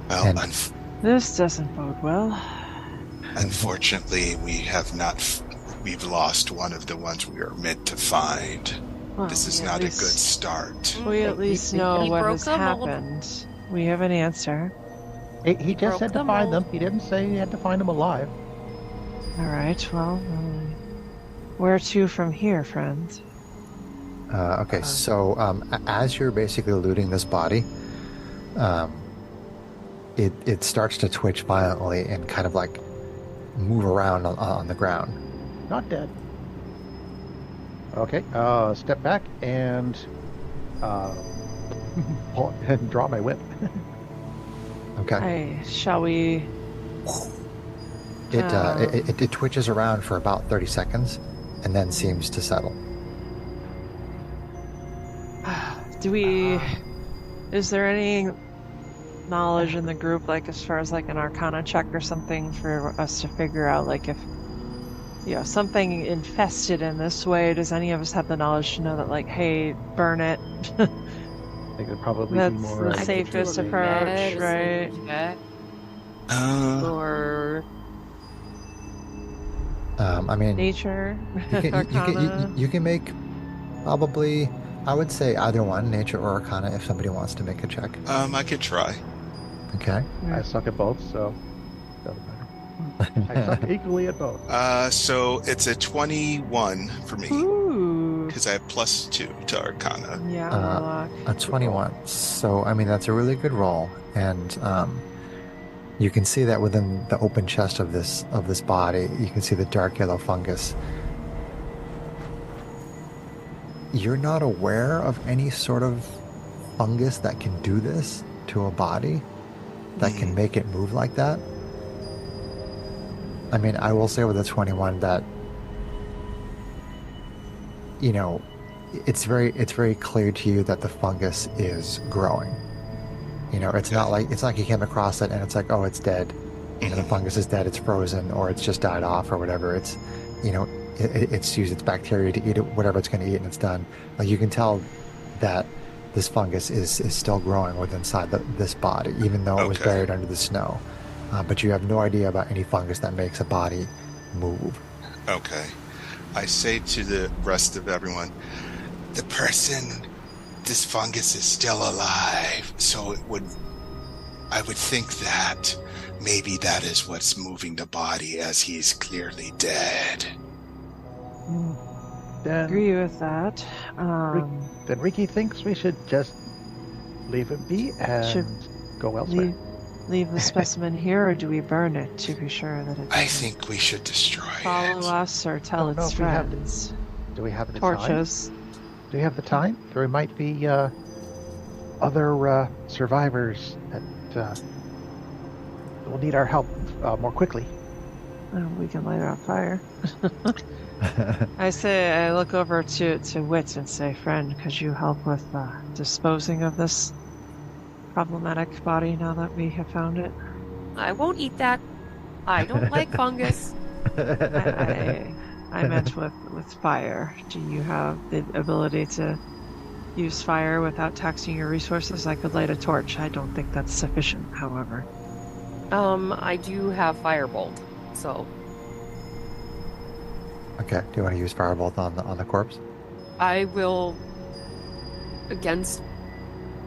well, And- This doesn't bode well. unfortunately, we've lost one of the ones we were meant to find. Well, This is we not at a least- good start. We at least know He what broke has the mold. happened. We have an answer. He just Broke said to the find mold. them. He didn't say he had to find them alive. All right, well, where to from here, friends? Okay, so as you're basically looting this body, it starts to twitch violently and kind of like move around on the ground. Not dead. Okay. Step back and and draw my whip. Okay, Shall we? it twitches around for about 30 seconds and then seems to settle. Do we? Is there any knowledge in the group, like as far as like an Arcana check or something, for us to figure out, like if something infested in this way? Does any of us have the knowledge to know that, like, hey, burn it? I think it'd probably That's be more. the I could safest do a approach, med- right? Yeah. Uh, Or I mean, Nature, you you can make probably, I would say, either one, nature or Arcana, if somebody wants to make a check. I could try. Okay. I suck at both, so doesn't matter. I suck equally at both. So it's a 21 for me Ooh, because I have +2 to Arcana. yeah, Uh, Warlock. A 21. So, I mean, that's a really good roll. And you can see that within the open chest of this body, you can see the dark yellow fungus. You're not aware of any sort of fungus that can do this to a body, that can make it move like that. I mean, I will say with the 21 that, it's very clear to you that the fungus is growing. It's not like you came across it and it's like, oh, it's dead. The fungus is dead, it's frozen, or it's just died off, or whatever. It's, it's used its bacteria to eat it, whatever it's going to eat, and it's done. Like you can tell that this fungus is still growing within inside this body, even though it was Okay. buried under the snow. But you have no idea about any fungus that makes a body move. Okay. I say to the rest of everyone, this fungus is still alive, so I would think that maybe that is what's moving the body as he's clearly dead. Then, Agree with that. then Ricky thinks we should just leave it be and Should go elsewhere. Leave the specimen here, or do we burn it to be sure that it I doesn't think we should destroy follow it. us or tell Don't know its if we have to- friends? Do we have the time? Torches. Do we have the time? There might be other survivors that will need our help more quickly. We can light it on fire. I look over to Wit and say, friend, could you help with disposing of this problematic body now that we have found it? I won't eat that. I don't like fungus. I meant with fire. Do you have the ability to use fire without taxing your resources? I could light a torch. I don't think that's sufficient, however. I do have firebolt, so Okay. Do you want to use firebolt on the corpse? I will, against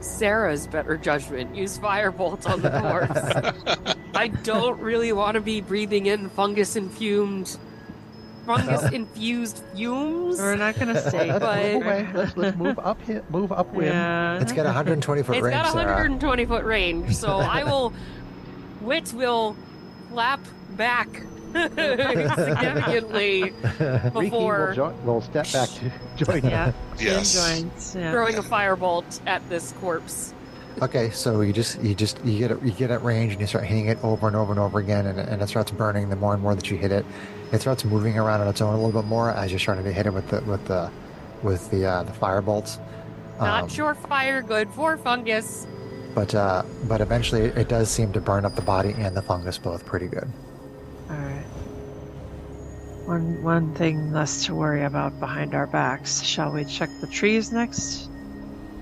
Sarah's better judgment, use firebolt on the corpse. I don't really want to be breathing in fungus-infused fumes. We're not going to stay, Let's but- move away. Let's move upwind. Yeah. It's got a 120-foot It's range, got a Sarah. 120-foot range, so Wit will flap back significantly Ricky before will step back to join you. Yeah. Yes. Joints. Yeah. throwing a firebolt at this corpse. Okay, so you get at range and you start hitting it over and over and over again, and it starts burning. The more and more that you hit it, it starts moving around on its own a little bit more as you're starting to hit it with the fire bolts. Not sure fire good for fungus. But eventually it does seem to burn up the body and the fungus both pretty good. All right. One thing less to worry about behind our backs. Shall we check the trees next?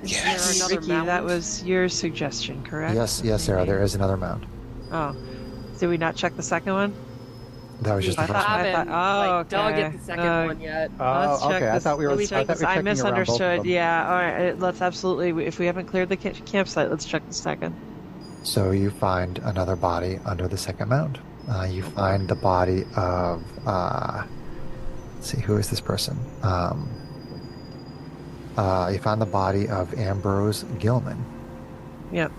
Is Yes. there another Ricky, mound? that was your suggestion, correct? Yes, Sarah, there is another mound. Oh, did we not check the second one? That was just the I first thought- one. haven't dug okay. at the second No. one yet. Let's check Okay. I this- thought we were. Let me I check thought we were I checking around both of misunderstood. them. Yeah, all right. Let's absolutely. If we haven't cleared the campsite, let's check the second. So you find another body under the second mound. You find the body of let's see, who is this person? You find the body of Ambrose Gilman. Yep.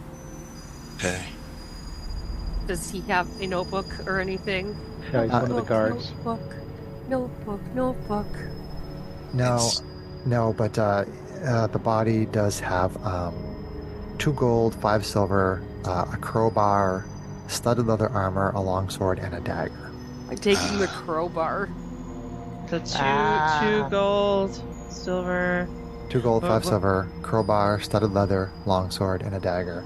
Okay. Does he have a notebook or anything? Yeah, he's one of the Notebook, guards. Notebook. No, It's- no, but the body does have 2 gold, 5 silver, a crowbar, studded leather armor, a longsword, and a dagger. I'm taking the crowbar. The two gold, silver. 2 gold, 5 What- silver, crowbar, studded leather, longsword, and a dagger.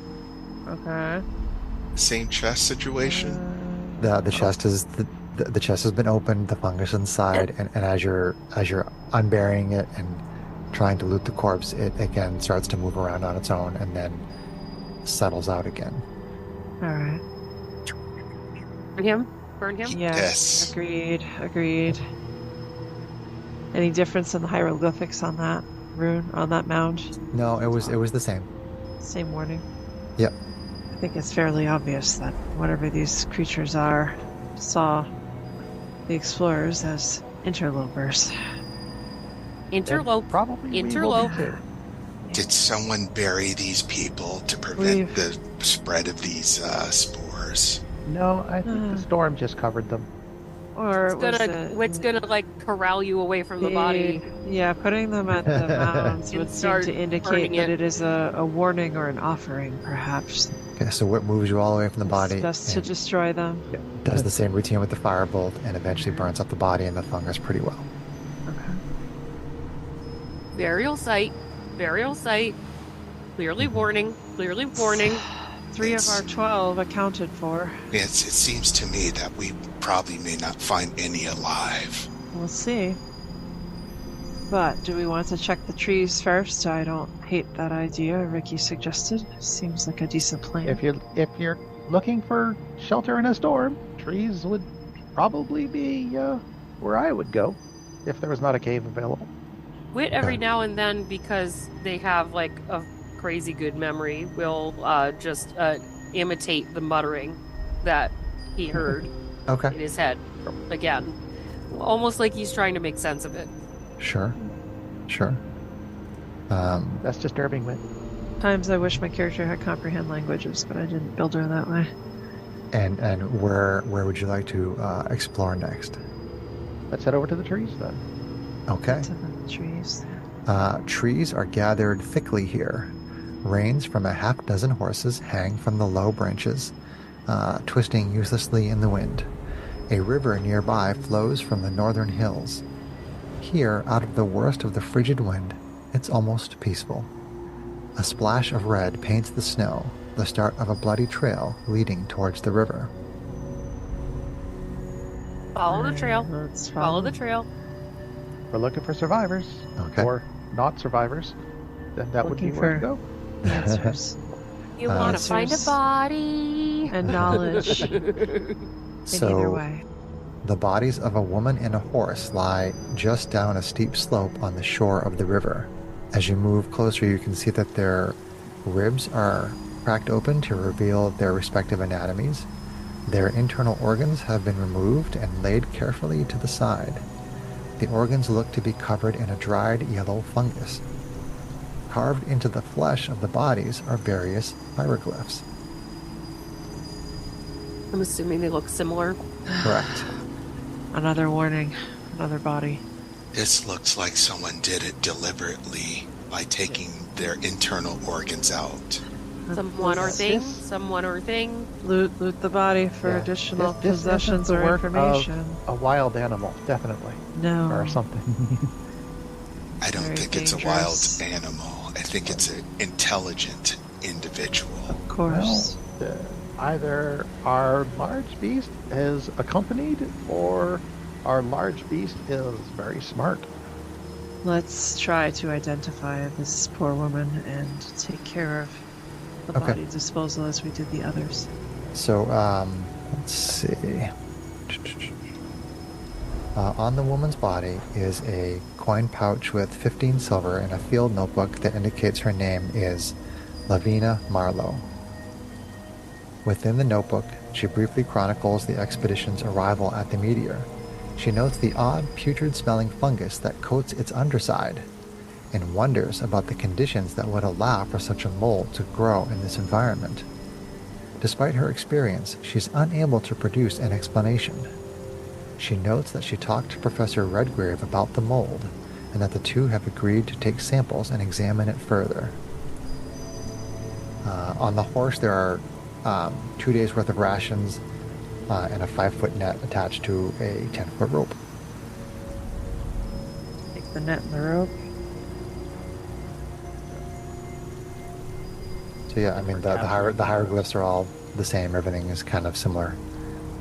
Okay. Same chest situation. The chest is the chest has been opened, the fungus inside, and as you're unburying it and trying to loot the corpse, it again starts to move around on its own and then settles out again. All right. Burn him? Burn him? Yeah. Yes. Agreed. Any difference in the hieroglyphics on that mound? No, it was the same. Same warning. Yep. I think it's fairly obvious that whatever these creatures are saw the explorers as interlopers. Interlope. Probably. we will be Interlope. too. Did someone bury these people to prevent We've- the spread of these spores? No, I think the storm just covered them. Or Wit's gonna like corral you away from the body. Yeah, putting them at the mounds And would seem start to indicate burning that it. it is a warning or an offering, perhaps. Okay, so what moves you all away from the body? It's best to and destroy them. does the same routine with the firebolt and eventually burns up the body and the fungus pretty well. Okay. Burial site. Clearly warning. 3 of our 12 accounted for. It seems to me that we probably may not find any alive. We'll see. But do we want to check the trees first? I don't hate that idea Ricky suggested. Seems like a decent plan. If you're looking for shelter in a storm, trees would probably be where I would go if there was not a cave available. Wit every now and then, because they have like a crazy good memory, will just imitate the muttering that he heard Okay. in his head again, almost like he's trying to make sense of it. Sure. That's disturbing, Wit. Times I wish my character had comprehend languages, but I didn't build her that way. And where would you like to explore next? Let's head over to the trees then. Okay. To the trees. Trees are gathered thickly here. Reins from a half dozen horses hang from the low branches, twisting uselessly in the wind. A river nearby flows from the northern hills. Here, out of the worst of the frigid wind, it's almost peaceful. A splash of red paints the snow, the start of a bloody trail leading towards the river. Follow the trail. Let's Follow the trail. We're looking for survivors. Okay. Or not survivivors. Then that would be Looking where to for- go. answers You want to find a answers. body. and knowledge in either way. The bodies of a woman and a horse lie just down a steep slope on the shore of the river. As you move closer, you can see that their ribs are cracked open to reveal their respective anatomies. Their internal organs have been removed and laid carefully to the side. The organs look to be covered in a dried yellow fungus. Carved into the flesh of the bodies are various hieroglyphs. I'm assuming they look similar. Correct. Another warning. Another body. This looks like someone did it deliberately by taking their internal organs out. Someone or Yes. thing. This- Someone or thing. Loot the body for Yeah. additional This isn't possessions the or work information. A wild animal, definitely. No. Or something. I don't Very think it's a dangerous. wild animal. I think it's an intelligent individual. Of course. Well, either our large beast is accompanied or our large beast is very smart. Let's try to identify this poor woman and take care of the Okay. body disposal as we did the others. So, let's see. On the woman's body is a coin pouch with 15 silver and a field notebook that indicates her name is Lavina Marlowe. Within the notebook, she briefly chronicles the expedition's arrival at the meteor. She notes the odd, putrid-smelling fungus that coats its underside and wonders about the conditions that would allow for such a mold to grow in this environment. Despite her experience, she's unable to produce an explanation. She notes that she talked to Professor Redgrave about the mold, and that the two have agreed to take samples and examine it further. On the horse, there are 2 days' worth of rations and a 5-foot net attached to a 10-foot rope. Take the net and the rope. So yeah, I mean, the hieroglyphs are all the same. Everything is kind of similar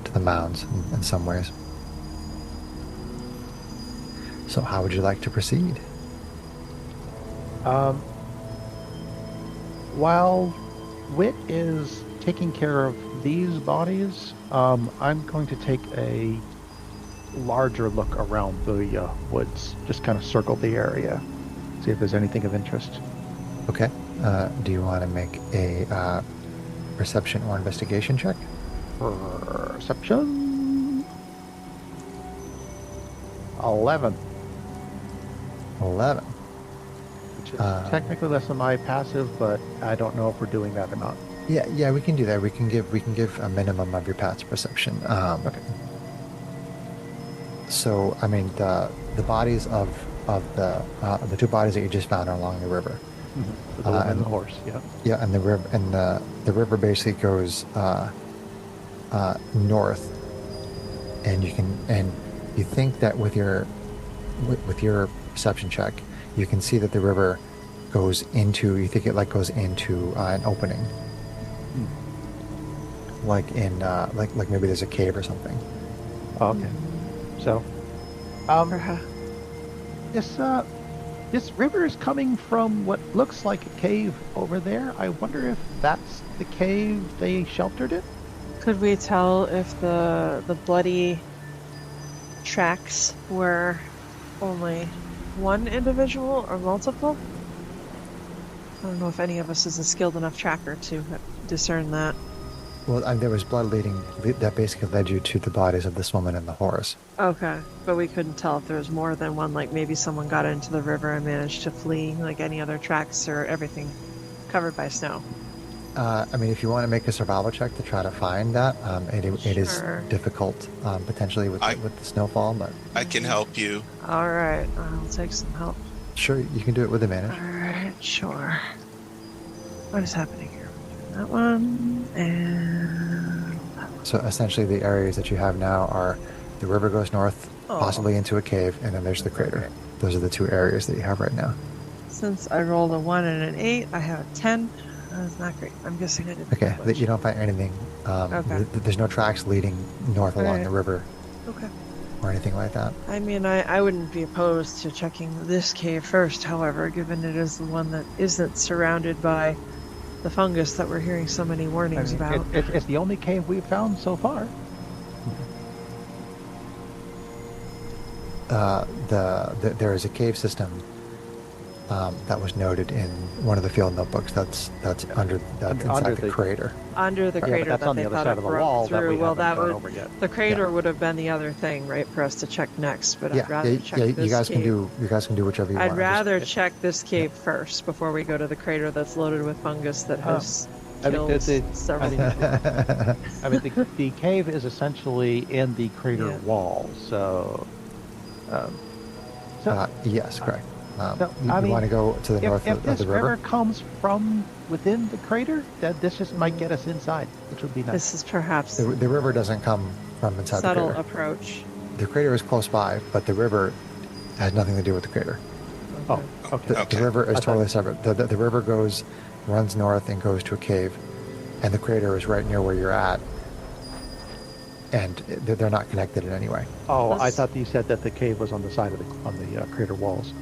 to the mounds in some ways. So how would you like to proceed? While Wit is taking care of these bodies, I'm going to take a larger look around the woods. Just kind of circle the area, see if there's anything of interest. Okay. Do you want to make a perception or investigation check? Perception. 11, 11. which is technically less than my passive, but I don't know if we're doing that or not. Yeah, we can do that. We can give a minimum of your passive perception. Okay. So, I mean, the bodies of the 2 bodies that you just found are along the river. Mm-hmm. The woman and the horse. Yeah. Yeah, and the river basically goes north, and you think that with your perception check, you can see that the river goes into. You think it goes into an opening. like in like maybe there's a cave or something. Oh, okay. So, Perhaps. this river is coming from what looks like a cave over there. I wonder if that's the cave they sheltered in. Could we tell if the bloody tracks were only one individual or multiple? I don't know if any of us is a skilled enough tracker to discern that. Well, there was blood leading that basically led you to the bodies of this woman and the horse. Okay, but we couldn't tell if there was more than one, like maybe someone got into the river and managed to flee, like any other tracks or everything covered by snow. I mean, if you want to make a survival check to try to find that, it is Sure. difficult potentially with the snowfall, but I can help you. All right, I'll take some help. sure, you can do it with advantage. All right, sure. What is happening here? That one and So essentially, the areas that you have now are the river goes north, possibly into a cave, and then there's the crater. Those are the two areas that you have right now. since I rolled a 1 and an 8, I have a 10. That's not great. I'm guessing I didn't. Okay, do much. you don't find anything. Okay. There's no tracks leading north along Alright. the river Okay. or anything like that. I mean, I wouldn't be opposed to checking this cave first, however, given it is the one that isn't surrounded by the fungus that we're hearing so many warnings about. It's the only cave we've found so far. There is a cave system that was noted in one of the field notebooks. That's inside Under the the- crater. Under the Yeah, but crater that's that on they the other thought side it of the broke wall that through. we Well, haven't that gone would over yet. the crater Yeah. would have been the other thing, right, for us to check next. But I'd rather check You this guys can cave. do whichever you I'd want. rather check this cave first before we go to the crater that's loaded with fungus that has killed several people. I mean, the cave is essentially in the crater Yeah. wall, so. Yes, correct. No, You I mean, want to go to the north if of this the river? comes from within the crater, then this just might get us inside, which would be nice. This is perhaps The river doesn't come from inside subtle the crater. approach. The crater is close by, but the river has nothing to do with the crater. Oh, okay. The river is totally separate. The river runs north and goes to a cave, and the crater is right near where you're at, and they're not connected in any way. Oh, I Let's- thought you said that the cave was on the side of the crater walls.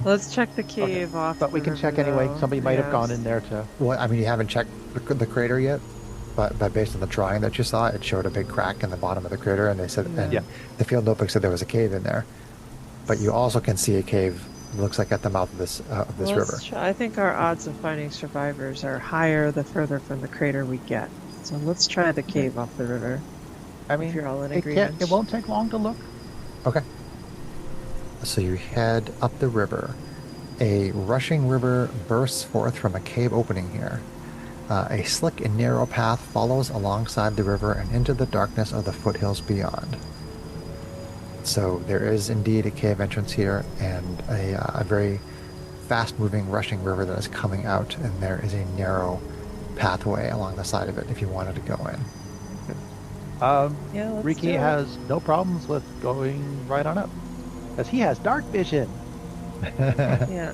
Let's check the cave off. But we the can river, check anyway. though. Somebody might have gone Yes. in there to. Well, I mean, you haven't checked the crater yet, but based on the drawing that you saw, it showed a big crack in the bottom of the crater, and they said, and Yeah. the field notebook said there was a cave in there. But you also can see a cave. Looks like at the mouth of this Let's river. I think our odds of finding survivors are higher the further from the crater we get. So let's try the cave off the river. I If mean, you're all in it agreement. can't. It won't take long to look. Okay. So you head up the river. A rushing river bursts forth from a cave opening here. A slick and narrow path follows alongside the river and into the darkness of the foothills beyond. So there is indeed a cave entrance here and a very fast-moving, rushing river that is coming out, and there is a narrow pathway along the side of it if you wanted to go in. Yeah, let's Riki do it. has no problems with going right on up, because he has dark vision. Yeah.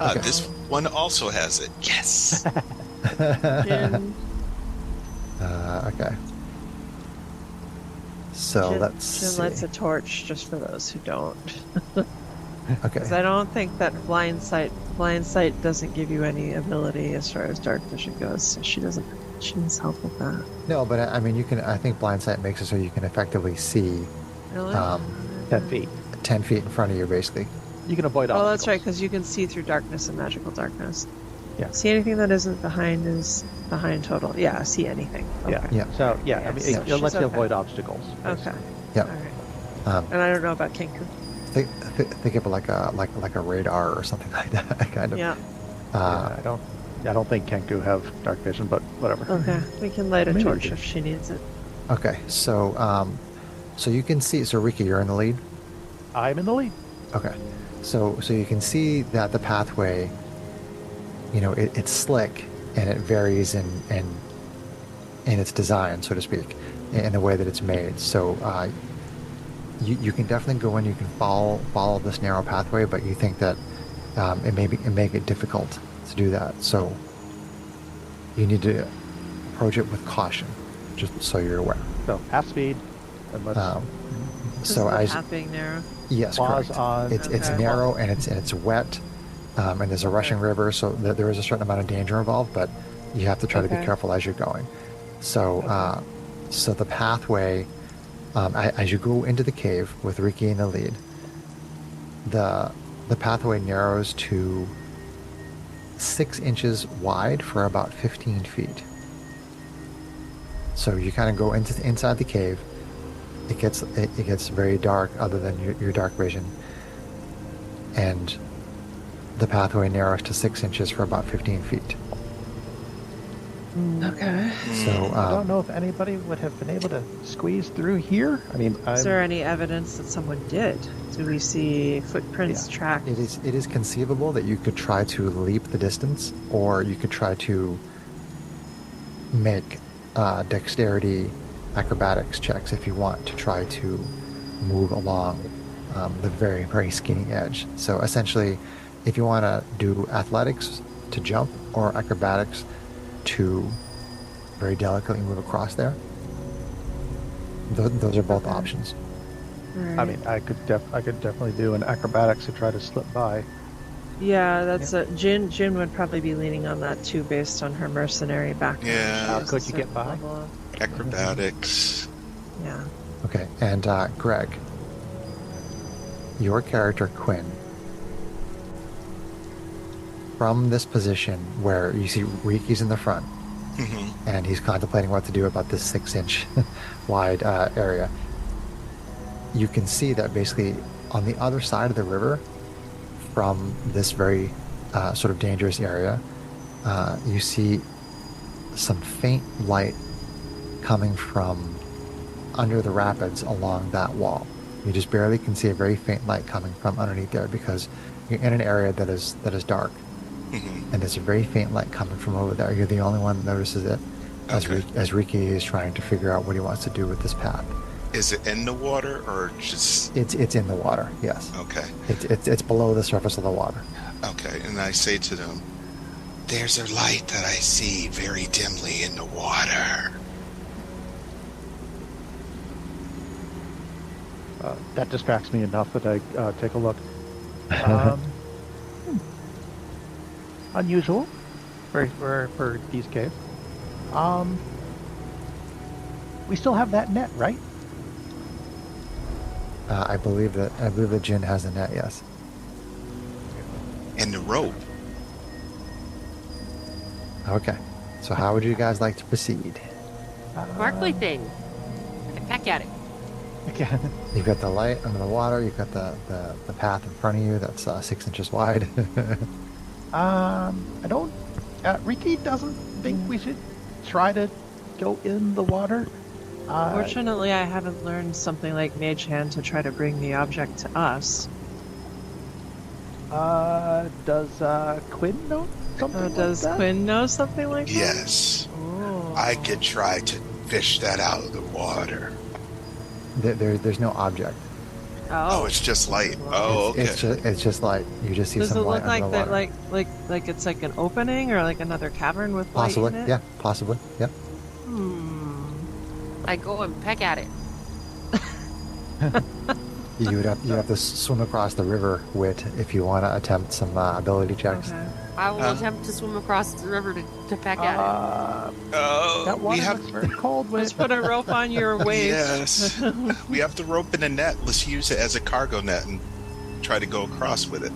Okay. This one also has it. Yes. Jin, Okay. So Jin, let's Jin see. lights a torch just for those who don't. Okay. Because I don't think that blind sight doesn't give you any ability as far as dark vision goes. So she needs help with that. No, but I mean, I think blind sight makes it so you can effectively see Really? 10 feet. 10 feet in front of you, basically. You can avoid Oh, obstacles. that's right, because you can see through darkness and magical darkness. Yeah. See anything that isn't behind is behind total. Yeah, see anything. Okay. Yeah. Yeah. So yeah, I mean, Yes. it lets She's you okay. avoid obstacles. Okay. Yeah. All right. Um, And I don't know about Kenku. think of it like a radar or something like that, kind of. Yeah. I don't think Kenku have dark vision, but whatever. Okay. We can light a Maybe torch we do. if she needs it. Okay, so you can see. So Riki, you're in the lead. I'm in the lead. Okay, so you can see that the pathway, it's slick and it varies in its design, so to speak, in the way that it's made. So you can definitely go in. You can follow this narrow pathway, but you think that it may make it difficult to do that. So you need to approach it with caution, just so you're aware. So half speed, and let's So the as path being narrow. yes, pause correct. on. It's Okay. narrow and it's wet, and there's a rushing river, so there is a certain amount of danger involved, but you have to try to be Okay. careful as you're going. So, Okay. so the pathway, as you go into the cave with Ricky in the lead, the pathway narrows to 6 inches wide for about 15 feet. So you kind of go inside the cave. It gets very dark, other than your dark vision, and the pathway narrows to 6 inches for about 15 feet. Okay. So I don't know if anybody would have been able to squeeze through here. I mean, Is there any evidence that someone did? Do we see footprints, tracks? it is conceivable that you could try to leap the distance, or you could try to make dexterity acrobatics checks if you want to try to move along the very, very skinny edge. So essentially, if you want to do athletics to jump, or acrobatics to very delicately move across there, those are both options. I mean, I could definitely do an acrobatics to try to slip by. Yeah, that's a Jin would probably be leaning on that too, based on her mercenary background. Yeah. She How has could a you get certain by? level of- Acrobatics. Yeah. Okay, and Greg, your character Quinn, from this position where you see Riki's in the front, Mm-hmm. and he's contemplating what to do about this 6-inch wide area, you can see that basically on the other side of the river, from this very sort of dangerous area, you see some faint light coming from under the rapids along that wall. You just barely can see a very faint light coming from underneath there, because you're in an area that is dark, Mm-hmm. and there's a very faint light coming from over there. You're the only one that notices it, as Okay. as Riki is trying to figure out what he wants to do with this path. Is it in the water or just It's in the water. Yes, okay? it's below the surface of the water. Okay, and I say to them, "There's a light that I see very dimly in the water." That distracts me enough that I take a look. Hmm. Unusual for these caves. We still have that net, right? I believe that Jin has a net. Yes. And the rope. Okay. So how would you guys like to proceed? Sparkly thing. Back at it. Again. You've got the light under the water. You've got the path in front of you that's 6 inches wide. I don't. Riki doesn't think we should try to go in the water. Fortunately, I haven't learned something like Mage Hand to try to bring the object to us. Does Quinn know something? Does like that? Quinn know something like that? Yes, Oh. I could try to fish that out of the water. There's no object. Oh, it's just light. Oh, okay. It's just light. You just see Does it some light look like under the that, water. like it's like an opening or like another cavern with light Possibly. in it? Yeah. Possibly. Yeah. I go and peck at it. You'd have to swim across the river, Wit, if you want to attempt some ability checks. Okay. I will attempt to swim across the river to peck at it. That we water have looks very cold. Let's With put a rope on your waist. yes. We have the rope in a net. Let's use it as a cargo net and try to go across with it.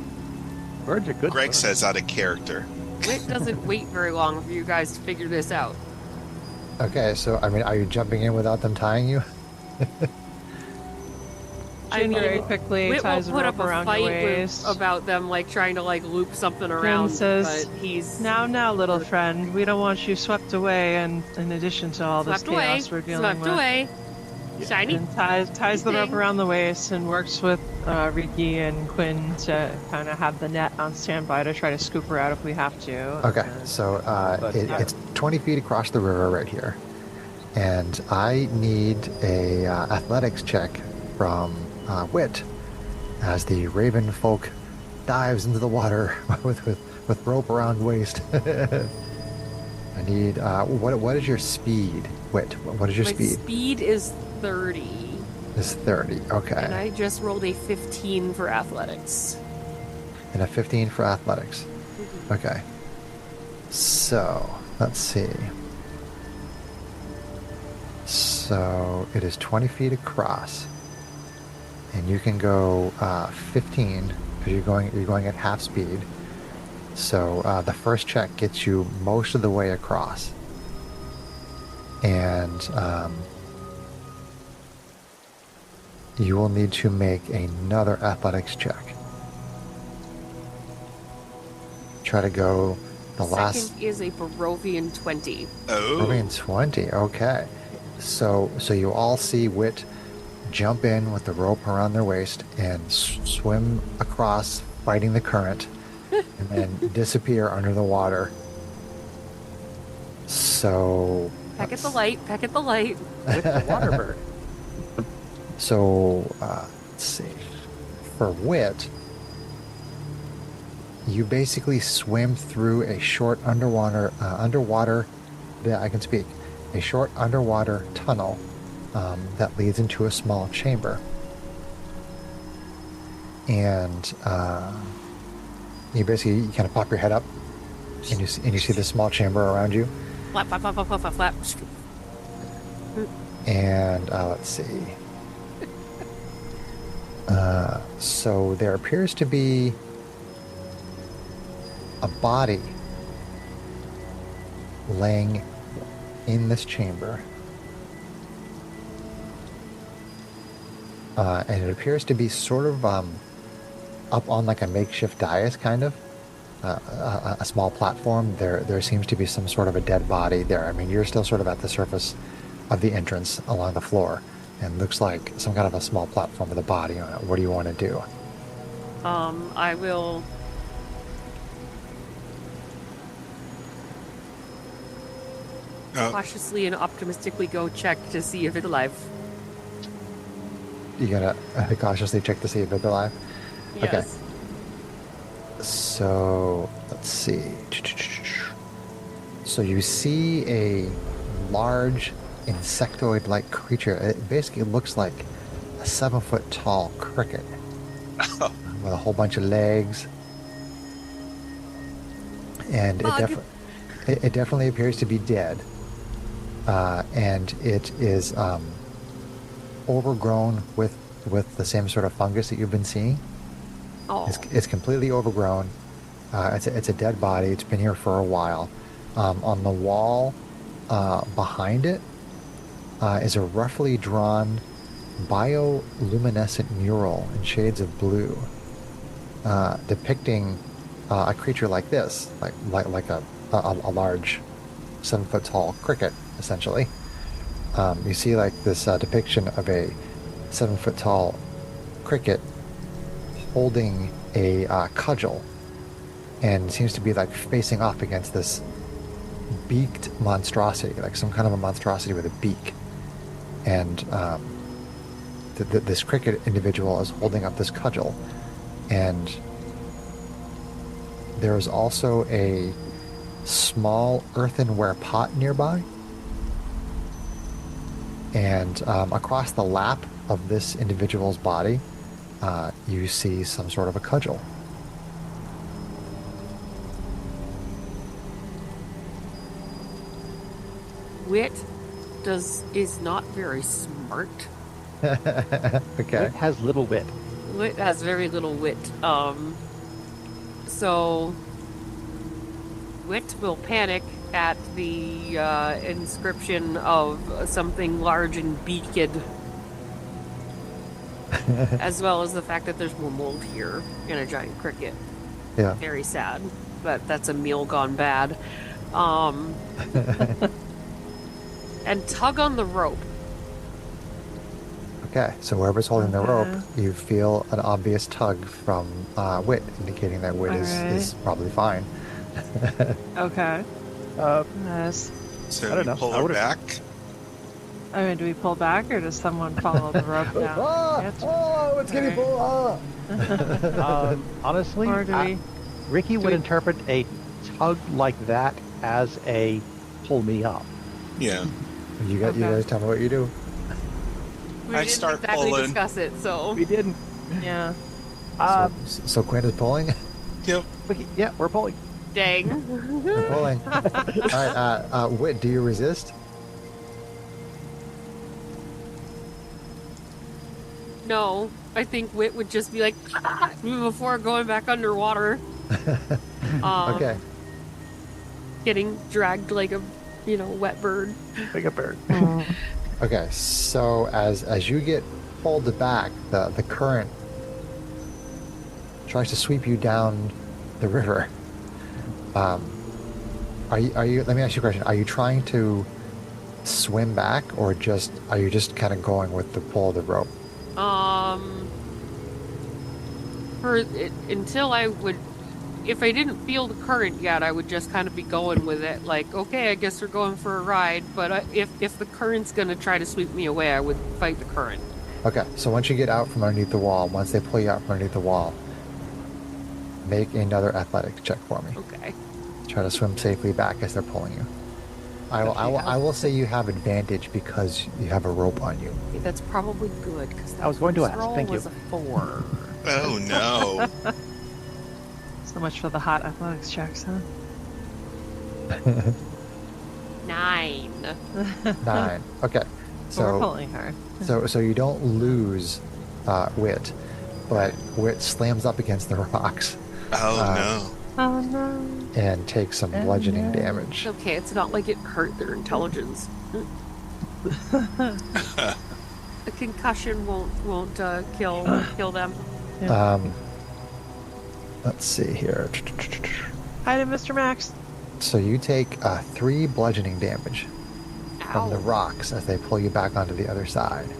birds are good. Greg birds. says out of character. Wit doesn't wait very long for you guys to figure this out. Okay. So I mean, are you jumping in without them tying you? Jin very quickly Wit ties a will put rope up a around your fight waist. about them like trying to like loop something around, says, but he's Now, little friend, we don't want you swept away, and in addition to all this swept away, chaos we're dealing swept with. away. Shiny. And ties the rope thing. around the waist and works with Riki and Quinn to kind of have the net on standby to try to scoop her out if we have to. Okay. So yeah. it's 20 feet across the river right here, and I need a athletics check from Wit as the Raven folk dives into the water with rope around waist. I need what is your speed? Wit. What is your My speed? speed is 30, Is 30. Okay. and I just rolled a 15 for athletics. And a 15 for athletics. Mhm. Okay. So, let's see. So, it is 20 feet across. And you can go 15 because you're going at half speed. So, the first check gets you most of the way across. And you will need to make another athletics check. Try to go the last. Second is a Barovian 20. Oh. Moving 20. Okay. So you all see Wit jump in with the rope around their waist and swim across, fighting the current, and then disappear under the water. So. Peck at the light, peck at the light. With the water bird. So let's see. For Wit, you basically swim through a short underwater yeah, I can speak, a short underwater tunnel that leads into a small chamber, and you kind of pop your head up, and you see this small chamber around you, Flap, flap, flap, flap, flap, flap, flap. and let's see. So there appears to be a body laying in this chamber. And it appears to be sort of up on like a makeshift dais, kind of. A small platform. There seems to be some sort of a dead body there. I mean, you're still sort of at the surface of the entrance along the floor. And looks like some kind of a small platform with a body on it. What do you want to do? I will cautiously and optimistically go check to see if it's alive. You gotta cautiously check to see if it's alive. Yes. Okay. So let's see. So you see a large insectoid-like creature. It basically looks like a 7-foot tall cricket with a whole bunch of legs, and it definitely appears to be dead. And it is overgrown with the same sort of fungus that you've been seeing. Oh. It's completely overgrown. It's a dead body. It's been here for a while. On the wall behind it is a roughly drawn bioluminescent mural in shades of blue, depicting a creature like this, like a large 7-foot tall cricket, essentially. You see like this depiction of a 7-foot tall cricket holding a cudgel, and seems to be like facing off against this beaked monstrosity, like some kind of a monstrosity with a beak. And this cricket individual is holding up this cudgel, and there is also a small earthenware pot nearby, and across the lap of this individual's body you see some sort of a cudgel. Wit is not very smart. Okay. It has little wit. Wit has very little wit. So Wit will panic at the inscription of something large and beaked, as well as the fact that there's more mold here and a giant cricket. Yeah. Very sad, but that's a meal gone bad. And tug on the rope. Okay, so whoever's holding the rope, Okay. you feel an obvious tug from Wit, indicating that Wit is probably fine. Okay. Uh, Nice. So I don't you know. pull I her would've- back. I mean, do we pull back or does someone follow the rope down? What's getting pulled? honestly, Or do we? Ricky would we- interpret a tug like that as a pull me up. Yeah. You guys tell me what you do. We I didn't start exactly pulling. discuss it, so We didn't. Yeah. So Quinn is pulling. Yep. Yeah, we're pulling. dang. We're pulling. All right. Whit, do you resist? No, I think Wit would just be like before going back underwater. Okay. Getting dragged like a wet bird. Like a bird. Okay. So as you get pulled back, the current tries to sweep you down the river. Are you? Let me ask you a question. Are you trying to swim back, or are you just kind of going with the pull of the rope? Until I would, if I didn't feel the current yet, I would just kind of be going with it. Like, okay, I guess we're going for a ride. But if the current's gonna try to sweep me away, I would fight the current. Okay. So once you get out from underneath the wall, once they pull you out from underneath the wall, make another athletics check for me. Okay. Try to swim safely back as they're pulling you. I will say you have advantage because you have a rope on you. Okay, that's probably good because I was going to ask, roll thank you. was a 4. Oh no. So much for the hot athletics checks, huh? 9. 9. Okay. So we're So pulling hard. so you don't lose Wit, but Wit slams up against the rocks Oh Oh no. and takes some bludgeoning damage. Okay, it's not like it hurt their intelligence. A concussion won't kill them. Let's see here. Hi to Mr. Max. So you take 3 bludgeoning damage from the Ow. rocks as they pull you back onto the other side. no.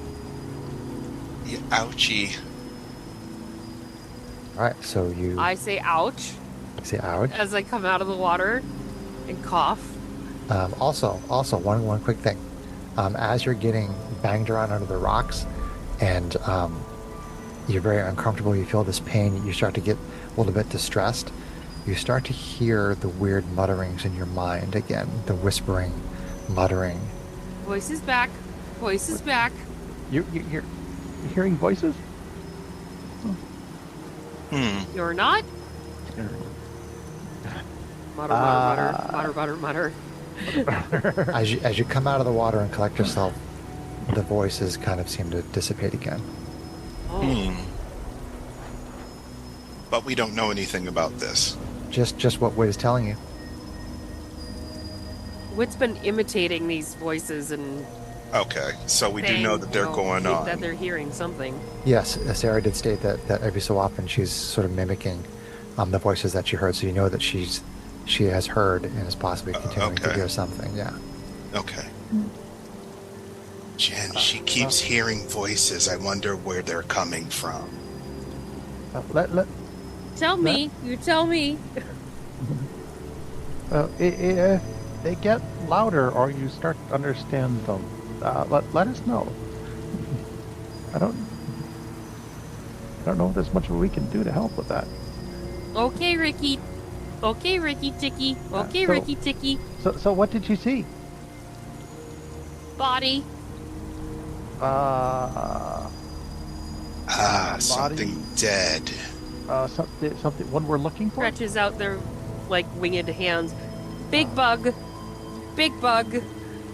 Yeah, ouchie. All right. So you I say ouch say ouch. as I come out of the water and cough. Also, one quick thing. As you're getting banged around under the rocks, and you're very uncomfortable, you feel this pain, you start to get a little bit distressed. You start to hear the weird mutterings in your mind again, the whispering, muttering. Voice is back. Voice is back. You're hearing voices? You're not? Mutter, mutter, mutter, mutter, mutter. As you come out of the water and collect yourself, the voices kind of seem to dissipate again. Oh. But we don't know anything about this. Just what Wit is telling you. Wit's been imitating these voices and Okay, so we do saying, know that they're going that on. they're hearing something. Yes, Sarah did state that every so often she's sort of mimicking the voices that she heard, so you know that she has heard and is possibly continuing to okay. hear something. Yeah. Okay. Jen, she keeps hearing voices. I wonder where they're coming from. Tell me. You tell me. They get louder, or you start to understand them. Let us know. I don't know if there's much we can do to help with that. Okay, Ricky. Okay, Ricky Ticky. Okay, so- Ricky Ticky. So what did you see? Body. Something dead. Something one we're looking for. Stretches out their winged hands. Big bug. Big bug.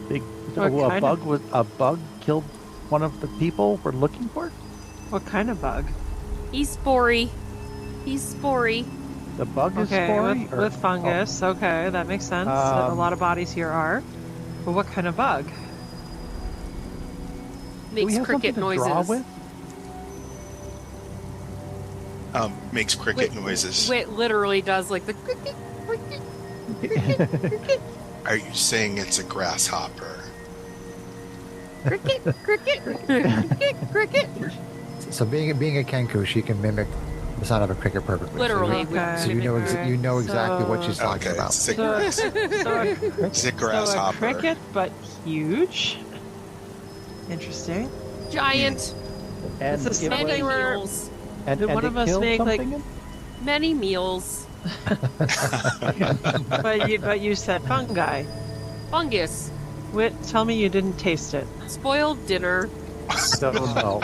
Big. What Oh, kind a bug killed one of the people we're looking for. What kind of bug? He's spory. He's spory. The bug is Okay, spory, with fungus. Okay, that makes sense. A lot of bodies here are. But what kind of bug? Do we Makes have cricket something to draw noises. with? Makes cricket noises. Wit literally does the cricket, cricket, cricket, Are you saying it's a grasshopper? cricket, cricket, cricket, cricket. So being a Kenku, she can mimic the sound of a cricket perfectly. Literally. Okay. So you know exactly what she's talking Okay, about. it's a, So, it's a so a grasshopper. cricket, but huge. Interesting. Giant. And This is it When Many we was- were- meals. and Did one it of us killed make, something? Many meals. But you said fungi. fungus. Wit, tell me you didn't taste it. Spoiled dinner. So no.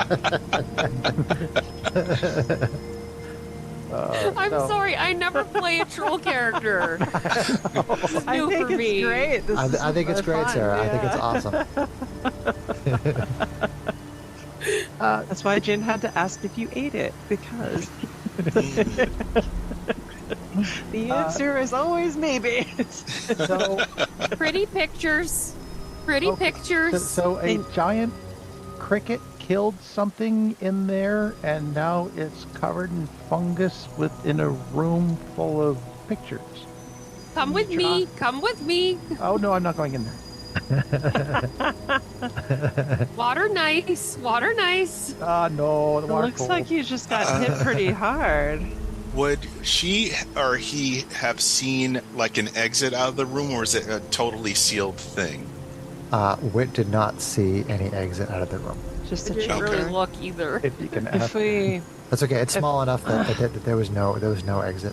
I'm sorry, I never play a troll character. This is I new think for me. it's great. This is I think it's super great, fun, Sarah. I think it's yeah. awesome. That's why Jin had to ask if you ate it, because the answer is always maybe. So, Pretty pictures. Pretty Okay, pictures. so a giant cricket killed something in there, and now it's covered in fungus within a room full of pictures. Come with me. Come with me. Oh no, I'm not going in there. Water nice. Water nice. No, the It water looks cold. like you just got hit pretty hard. Would she or he have seen like an exit out of the room, or is it a totally sealed thing? Wit did not see any exit out of the room. Just I a didn't check. really look either. If you can If ask. we That's okay. It's small enough that there was no exit.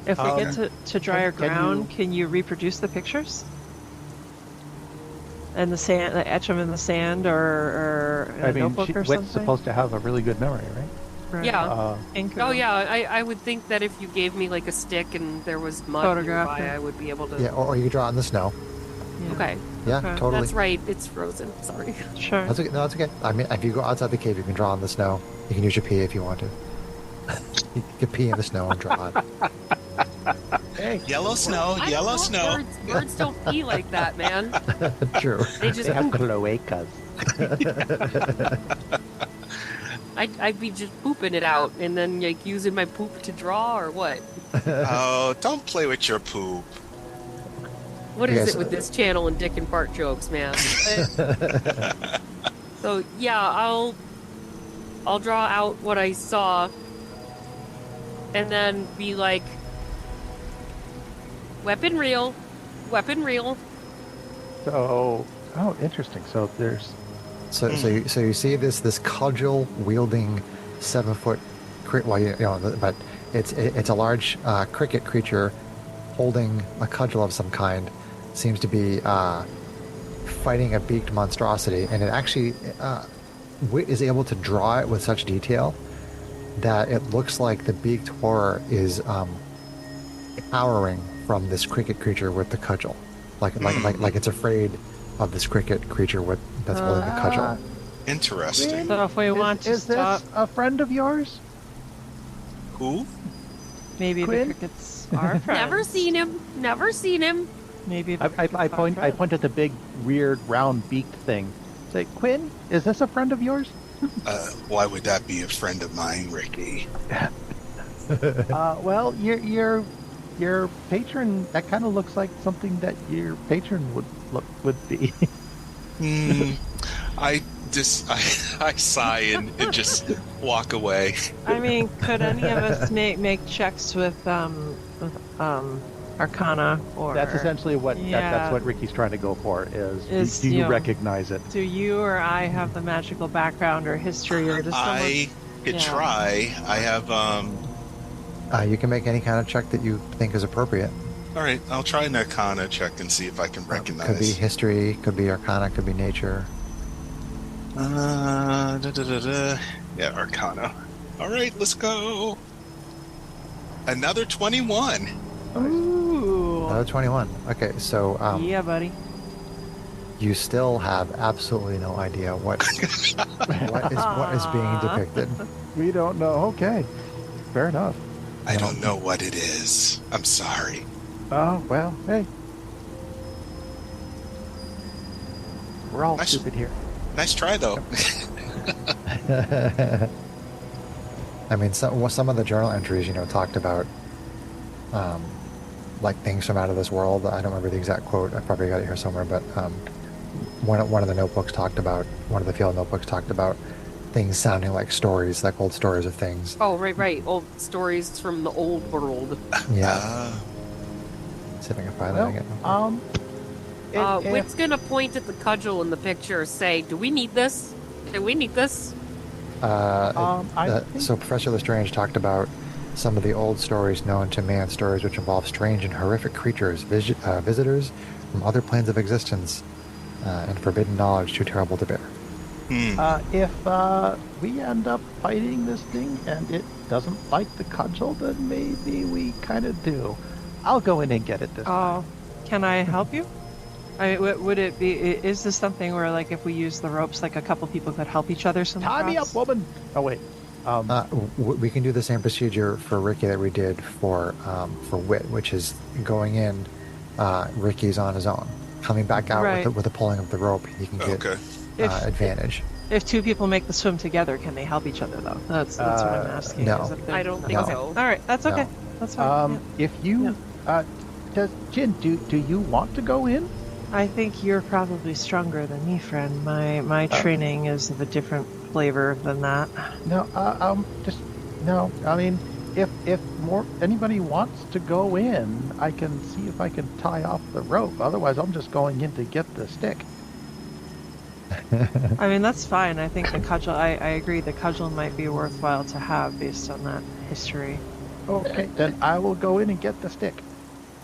if we Okay. get to drier Can you- ground, can you reproduce the pictures? And the sand, like, etch them in the sand or in a notebook or Wit's something. supposed to have a really good memory, right? Right. Yeah. Ink Oh them. yeah, I would think that if you gave me like a stick and there was mud Photograph nearby, it. I would be able to. Yeah, or you could draw it in the snow. Yeah. Okay, Yeah, Okay. totally. that's right. It's frozen. Sorry. Sure. That's okay. No, that's okay. I mean, if you go outside the cave, you can draw in the snow. You can use your pee if you want to. You can pee in the snow and draw it. Hey, Yellow snow, I yellow don't know, snow. Birds don't pee like that, man. True. They just they have poop. cloacas. I'd be just pooping it out and then like using my poop to draw or what? Oh, don't play with your poop. What is Yes. it with this channel and dick and fart jokes, man? So yeah, I'll draw out what I saw and then be like, weapon real. So, oh, interesting. So there's So you see this cudgel wielding 7-foot but it's a large cricket creature holding a cudgel of some kind. Seems to be fighting a beaked monstrosity, and it actually Wit is able to draw it with such detail that it looks like the beaked horror is cowering from this cricket creature with the cudgel, like it's afraid of this cricket creature that's holding the cudgel. Interesting. So if we want to is stop, this a friend of yours? Who? maybe Quinn? the crickets are friends. Never seen him. Never seen him. Maybe the I crickets are point friends. at the big weird round beaked thing. Say, Quinn, is this a friend of yours? Why would that be a friend of mine, Ricky? Well, your patron. That kind of looks like something that your patron would be. I sigh and just walk away. I mean, could any of us make checks with Arcana or? That's essentially what Yeah. that's what Ricky's trying to go for. Is, Do you you know, recognize it? Do you or I have the magical background or history, or does someone? I could Yeah. try. I have You can make any kind of check that you think is appropriate. all right, I'll try an Arcana check and see if I can Could be recognize. history, could be Arcana, could be nature. Yeah, Arcana. All right, let's go. Another 21. Ooh. Another 21. Okay, so Yeah, buddy. you still have absolutely no idea what what is being depicted. We don't know. Okay, fair enough. I don't know what it is. I'm sorry. Oh well, hey, we're all Nice. stupid here. Nice try, though. I mean, some of the journal entries, talked about like things from out of this world. I don't remember the exact quote. I probably got it here somewhere, but one of the notebooks talked about, one of the field notebooks talked about things sounding like stories, like old stories of things. Oh, right. Old stories from the old world. Yeah. See if I can find that again. Wit's gonna point at the cudgel in the picture, say, "Do we need this? Do we need this?" I think So Professor Lestrange talked about some of the old stories known to man, stories which involve strange and horrific creatures, visitors, from other planes of existence and forbidden knowledge too terrible to bear. If we end up fighting this thing and it doesn't like the cudgel, then maybe we kind of do. I'll go in and get it this time. Oh, can I help you? I mean, would it be? Is this something where, like, if we use the ropes, like a couple people could help each other? Tie me up, woman! Oh, wait. We can do the same procedure for Ricky that we did for Wit, which is going in. Ricky's on his own. Coming back out Right. with the pulling of the rope, he can get Okay. advantage. If two people make the swim together, can they help each other though? That's what I'm asking. no. Is if they- I don't think No. so. All right, that's okay. No. That's fine. If you... Jin, do you want to go in? I think you're probably stronger than me, friend. My training is of a different flavor than that. No, no. I mean, if anybody wants to go in, I can see if I can tie off the rope. Otherwise, I'm just going in to get the stick. I mean, that's fine. I think the cudgel. I agree. The cudgel might be worthwhile to have based on that history. Okay, then I will go in and get the stick.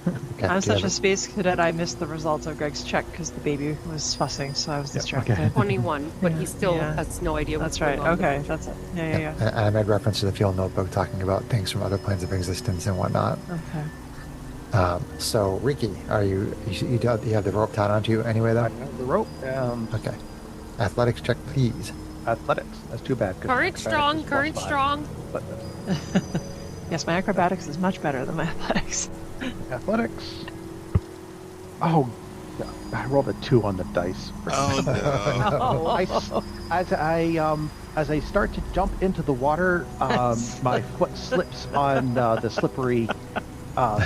Okay, I'm do you such have a space cadet. I missed the results of Greg's check because the baby was fussing, so I was distracted. okay. 21, but he still Yeah. has no idea what's That's right. going on. Okay, that's it. Yeah. And I made reference to the field notebook talking about things from other planes of existence and whatnot. Okay. So, Ricky, you have the rope tied onto you anyway, I though? have the rope. Okay. Athletics check, please. Athletics. That's too bad. 'cause Courage acrobatics strong, is courage +5. strong. But Yes, my acrobatics is much better than my athletics. athletics. Oh, yeah, I rolled a 2 on the dice. Oh no. As I start to jump into the water, my foot slips on the slippery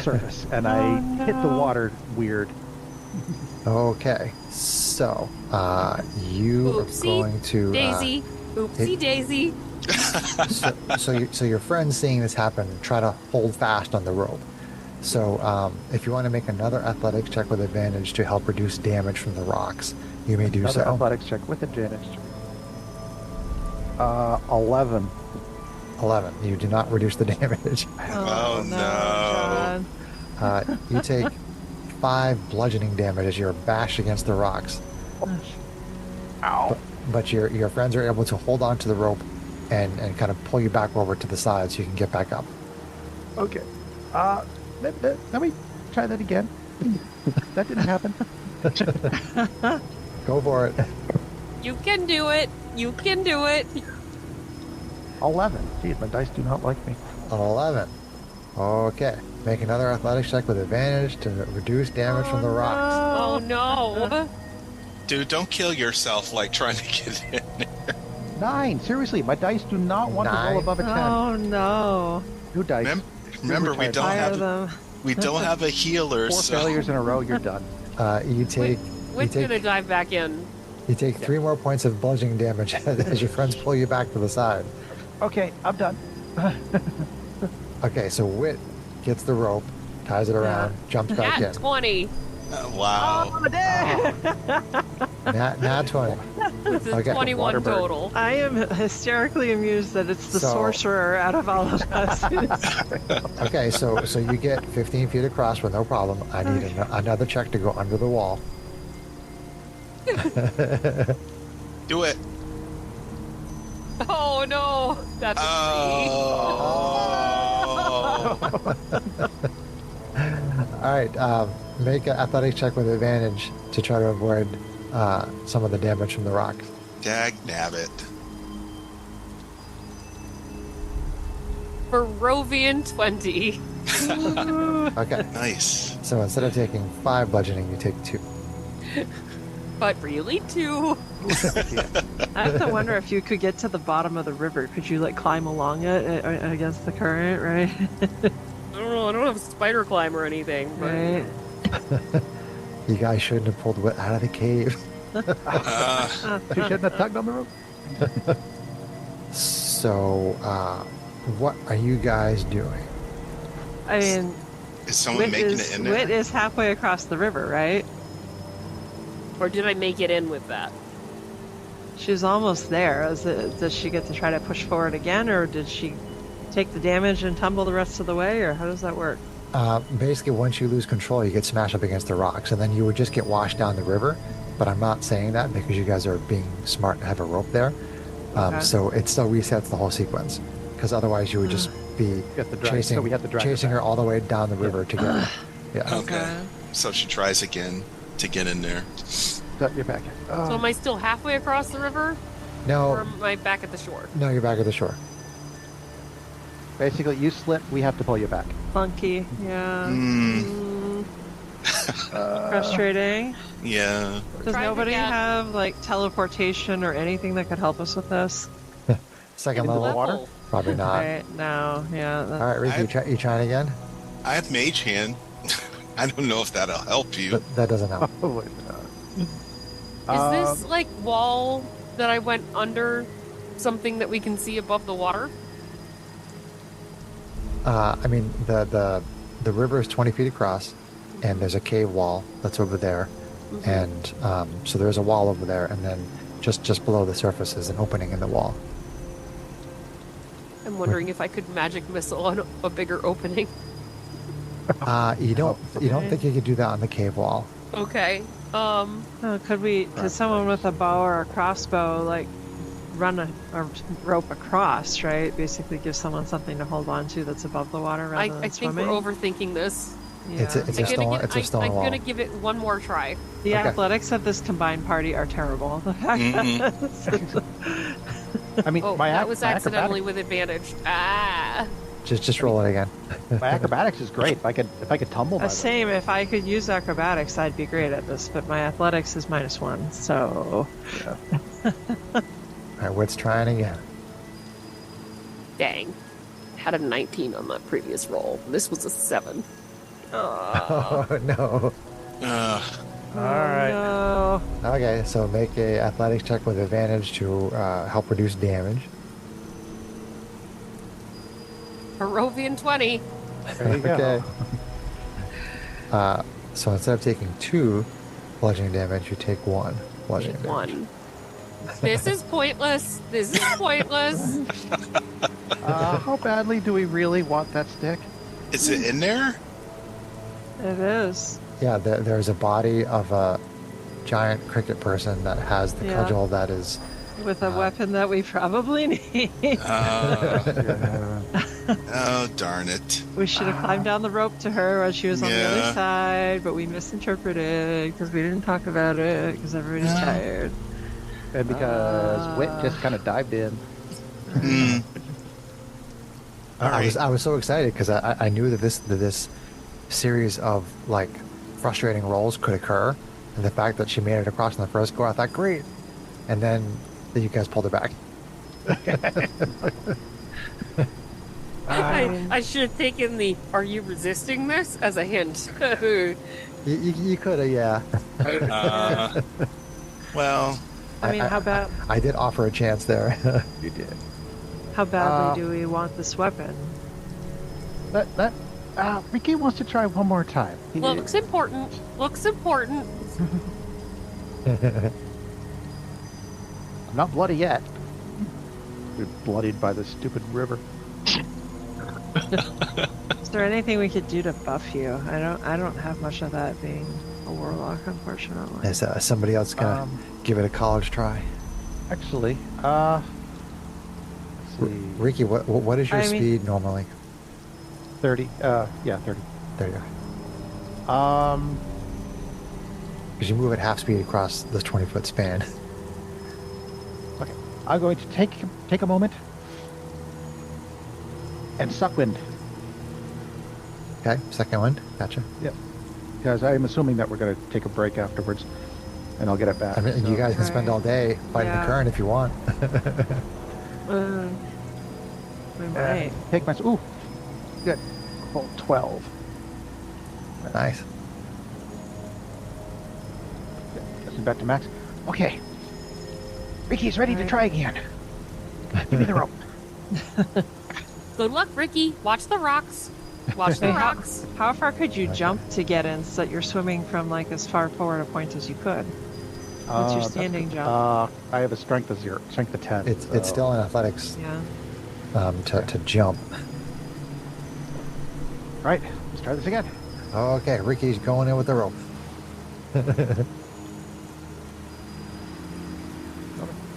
surface, and I hit the water weird. Okay. So, you are Oopsie going to... Daisy. Oopsie daisy. So your friends seeing this happen try to hold fast on the rope. So if you want to make another athletics check with advantage to help reduce damage from the rocks, you may do Another so. athletics check with advantage. 11. 11. You do not reduce the damage. Oh, no. John. You take 5 bludgeoning damage as you're bashed against the rocks. Ow. But your friends are able to hold on to the rope and kind of pull you back over to the side so you can get back up. Okay. Let me try that again. That didn't happen. Go for it. You can do it. You can do it. 11. Geez, my dice do not like me. 11. Okay. Make another athletics check with advantage to reduce damage from the rocks. Oh no. Dude, don't kill yourself like trying to get in. 9. Seriously, my dice do not want to 9. roll above a 10. Oh no. New dice. Remember, we don't Fire have them. a healer. 4 So failures in a row, you're done. You take Whit's gonna dive back in. you take 3 more points of bludgeoning damage as your friends pull you back to the side. Okay, I'm done. Okay, so Wit gets the rope, ties it around, jumps back At in. 20. wow. Nat 20. This is Okay. 21 Waterbird. total. I am hysterically amused that it's the So- sorcerer out of all of us. Okay, so you get 15 feet across with no problem. I need another check to go under the wall. Do it. Oh no. That's a Oh. All right, make an athletics check with advantage to try to avoid some of the damage from the rocks. Dag nabbit. Barovian 20. Okay, Nice. so instead of taking 5 bludgeoning, you take 2. But really 2. I have to wonder if you could get to the bottom of the river. Could you like climb along it against the current, right? I don't know. I don't have a spider climb or anything. But Right. You guys shouldn't have pulled Wit out of the cave. She shouldn't have tugged on the rope. So, what are you guys doing? I mean, Is someone making it in there? Wit is halfway across the river, right? Or did I make it in with that? She's almost there. Does she get to try to push forward again, or did she take the damage and tumble the rest of the way, or how does that work? Basically, once you lose control, you get smashed up against the rocks, and then you would just get washed down the river. But I'm not saying that because you guys are being smart and have a rope there. Okay. So it still resets the whole sequence. Because otherwise, you would just be You have to drag, chasing, so we have to drag her chasing her back. all the way down the river to get her. Yeah. Okay. So she tries again to get in there. So you're back. So am I still halfway across the river, or No, am I back at the shore? no, you're back at the shore. Basically, you slip, we have to pull you back. Funky. Yeah. Mm, Frustrating. yeah. Does Trying to nobody get- have like teleportation or anything that could help us with this? Second Into the level, water? probably not. Right. No. Yeah. All right, Ricky, you trying again? I have mage hand. I don't know if that'll help you. That doesn't help. Oh, Is this like wall that I went under something that we can see above the water? I mean, the river is 20 feet across, and there's a cave wall that's over there, and so there's a wall over there, and then just below the surface is an opening in the wall. I'm wondering if I could magic missile on a bigger opening. You don't think you could do that on the cave wall? Okay. Oh, could someone with a bow or a crossbow like run a rope across, right? Basically give someone something to hold on to that's above the water rather than I think swimming. we're overthinking this. Yeah. It's a stone I'm wall. gonna give it one more try. The Okay. athletics of this combined party are terrible. The fact that I mean, Oh, my, that ac- was my, accidentally acrobatics, with advantage. Ah. Just roll it again. my acrobatics is great. If I could tumble, by same. If I could use acrobatics, I'd be great at this. But my athletics is -1, so All right, Wit's trying again. Dang. Had a 19 on that previous roll. This was a 7. Oh no. All right. No. Okay, so make a athletics check with advantage to help reduce damage. Perovian 20. There you go. Okay. So instead of taking 2 bludgeoning damage, you take 1 bludgeoning damage. 1. This is pointless. This is pointless. How badly do we really want that stick? Is it in there? It is. Yeah, there's a body of a giant cricket person that has the Yeah. cudgel that is. With a weapon that we probably need. Oh, oh, darn it. We should have climbed down the rope to her while she was on the Yeah. other side, but we misinterpreted because we didn't talk about it because everybody's Yeah. tired. And because Wit just kind of dived in. Mm. All right. I was so excited because I knew that this series of like frustrating rolls could occur, and the fact that she made it across in the first go, I thought great, and then you guys pulled her back. I should have taken the "Are you resisting this?" as a hint. You could have, yeah. Well, I mean, how bad? I did offer a chance there. You did. How badly do we want this weapon? Ricky wants to try one more time. Looks important. Looks important. I'm not bloody yet. We're bloodied by the stupid river. Is there anything we could do to buff you? I don't have much of that being a warlock, unfortunately. Is somebody else gonna give it a college try? Actually, let's see. Ricky, what is your I mean- speed normally? 30. Yeah, 30. There you go. Um, Because you move at half speed across this 20-foot span. okay. I'm going to take a moment and suck wind. Okay, second one. Gotcha. Because I'm assuming that we're going to take a break afterwards, and I'll get it back. I mean, so- you guys can spend all day fighting Yeah. the current if you want. We might. Take my... Ooh, good. Roll 12. Nice. This is back to max. Okay. Ricky's ready to Alright. try again. Give me the rope. Good luck, Ricky. Watch the rocks. Watch the Hey, how, rocks. how far could you jump to get in so that you're swimming from like as far forward a point as you could? What's your standing jump? I have a strength of 0. Strength of 10. It's so- still in athletics Yeah. to jump. Right, let's try this again. Okay, Ricky's going in with the rope.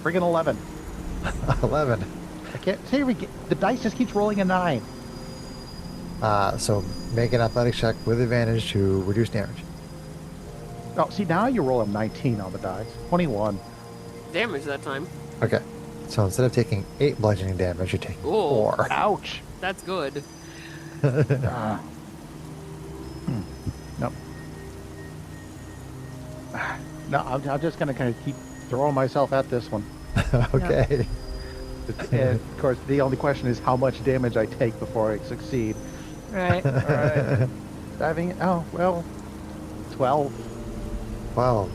11. 11. I can't see. The dice just keeps rolling a 9. So make an athletics check with advantage to reduce damage. Oh, see, now you roll a 19 on the dice. 21. Damage that time. Okay. So instead of taking 8 bludgeoning damage, you take Ooh. 4. Ouch. That's good. Nope. No, I'm just going to kind of keep throwing myself at this one. Okay. And of course, the only question is how much damage I take before I succeed. Right. All right. Diving. Oh, well, 12. 12.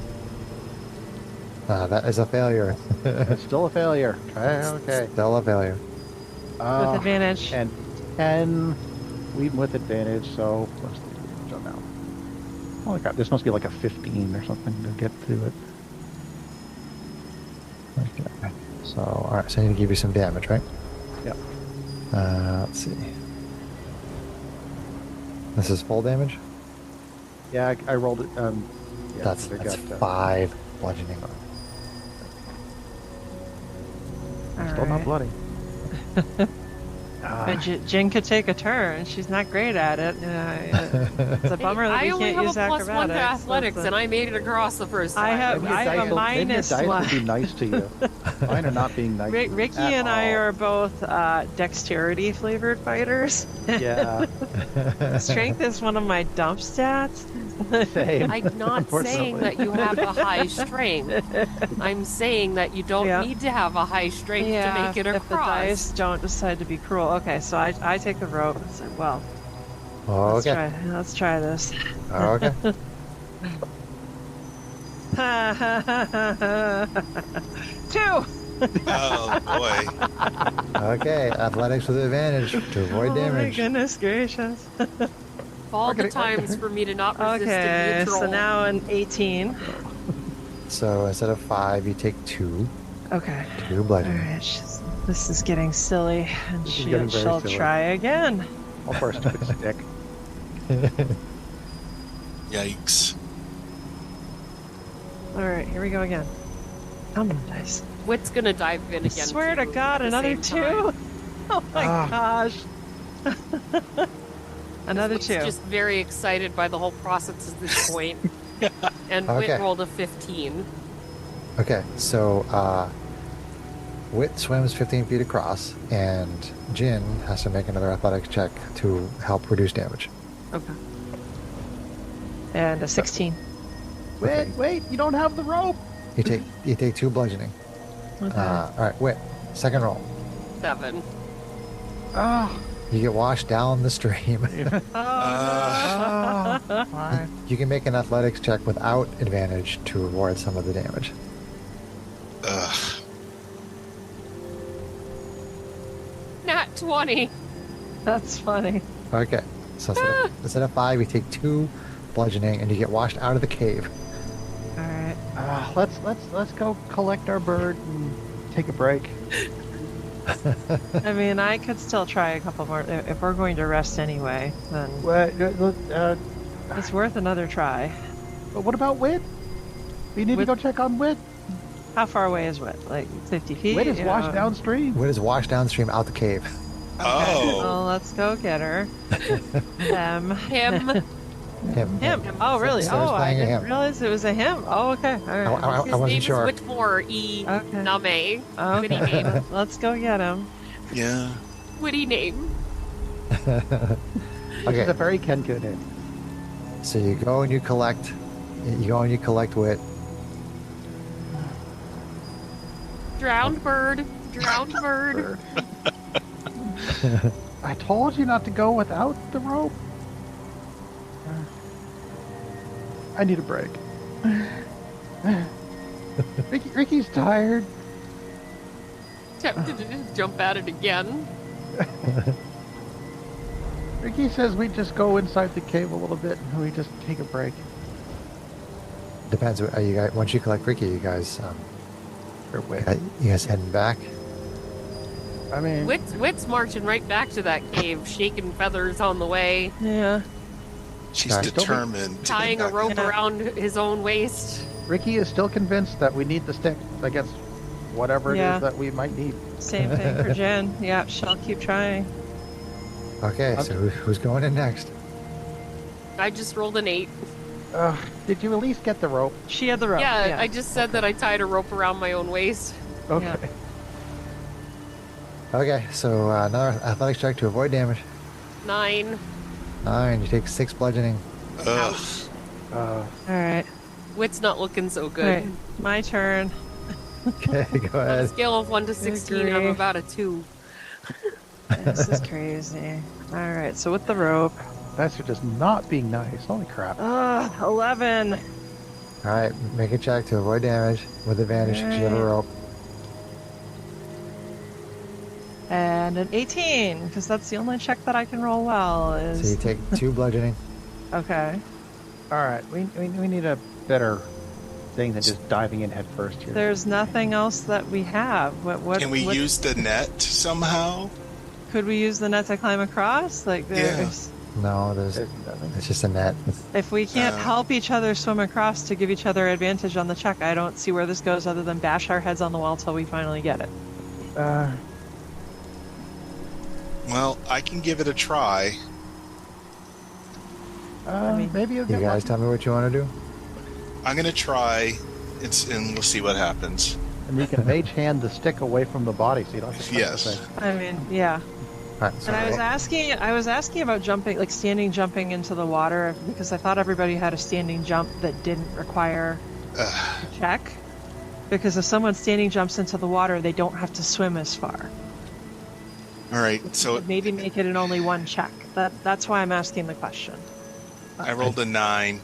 That is a failure. It's still a failure. Okay. Still a failure. With advantage. And 10. Even with advantage, so what's the damage on now? Oh my god, this must be like a 15 or something to get to it. Okay. So, alright, so I need to give you some damage, right? Yep. Let's see. This is full damage? Yeah, I rolled it. Yeah, that's I got, 5 bludgeoning. Still not bloody. But Jin could take a turn. She's not great at it. It's a bummer that I we only can't have use a +1 to acrobatics. athletics, and I made it across the first time. I have Maybe your a minus dice one. would be nice to you. Mine are not being nice. Ricky at and I all. are both dexterity flavored fighters. Yeah. Strength is one of my dump stats. Same. I'm not saying that you have a high strength. I'm saying that you don't Yeah. need to have a high strength to make it if the across. dice don't decide to be cruel. Okay, so I take the rope. It's like, well, Okay. let's try this. Okay. 2. Oh boy. Okay, athletics with advantage to avoid Oh damage. my goodness gracious. Of all the times for me to not resist Okay, a neutral. so now an 18. So instead of 5, you take 2. Okay. 2 All bludgeoning. right, this is getting silly, and This is getting very she'll silly. try again. I'll first stupid stick. Yikes. All right, here we go again. Come on, dice. Wit's gonna dive in I again. swear to too, God, at the another same 2. time. Oh my gosh. Another Wit's 2. just very excited by the whole process at this point. And Okay. Wit rolled a 15. Okay, so Wit swims 15 feet across, and Jin has to make another athletics check to help reduce damage. Okay. And a 16. Wait, you don't have the rope. You take 2 bludgeoning. Okay. All right, Wit, second roll. 7. Ah, You get washed down the stream. fine. You can make an athletics check without advantage to avoid some of the damage. Ugh. Nat 20. That's funny. Okay, so instead of 5, you take 2 bludgeoning, and you get washed out of the cave. All right. Let's go collect our bird and take a break. I mean, I could still try a couple more. If we're going to rest anyway, then it's worth another try. But what about Wit? We need Wit- to go check on Wit. How far away is Wit? Like 50 feet? Wit is You washed know? downstream. Wit is washed downstream out the cave. Oh. Well, let's go get her. Him. Him. Oh, really? Sarah's Oh, I playing a didn't him. realize it was a him. Oh, okay. All right. I His wasn't name sure. is Whitmore E. Okay. Name. Witty Okay. name. Let's go get him. Yeah. Witty name. Which is a Okay, very Kenku name. so you go and you collect Wit. Drowned bird. Drowned bird. I told you not to go without the rope. I need a break. Ricky's tired. Tempted to just jump at it again. Ricky says we just go inside the cave a little bit and we just take a break. Depends. Are you guys, once you collect Ricky, you guys Or wait. heading back? I mean, Wit's marching right back to that cave, shaking feathers on the way, Yeah. She's Sorry. determined. to tying get a back. rope Yeah. around his own waist. Ricky is still convinced that we need the stick against whatever it Yeah. is that we might need. Same thing for Jen. Yeah, she'll keep trying. Okay, so who's going in next? I just rolled an 8. Did you at least get the rope? She had the rope. Yeah, I just said that I tied a rope around my own waist. Okay. Yeah. Okay, so another athletics check to avoid damage. 9. 9, you take 6 bludgeoning. Ugh. All right. Wit's not looking so All good. right. My turn. Okay, go On a ahead. scale of 1 to 16, I'm agree. about a 2. This is crazy. All right. So with the rope. Dice are just not being nice. Holy crap. 11. All right, make a check to avoid damage with advantage because you have a Alright. rope. And an 18, because that's the only check that I can roll well. So Is you take 2 bludgeoning. okay. All right, we need a better thing than just diving in head first here. There's nothing else that we have. What Can we what- use the net somehow? Could we use the net to climb across? Like there's. No, There's nothing. it's just a net. If we can't No. help each other swim across to give each other advantage on the check, I don't see where this goes other than bash our heads on the wall till we finally get it. Well, I can give it a try. mean, Maybe you'll You get guys lucky. tell me what you want to do? I'm gonna try. And we'll see what happens. And you can mage hand the stick away from the body so you don't have to touch Yes. the thing. I mean, yeah. All right, so And I was asking about jumping, like standing jumping into the water, because I thought everybody had a standing jump that didn't require Ugh. a check. Because if someone standing jumps into the water, they don't have to swim as far. All right, so Maybe make it in only one check. That's why I'm asking the question. I rolled a 9.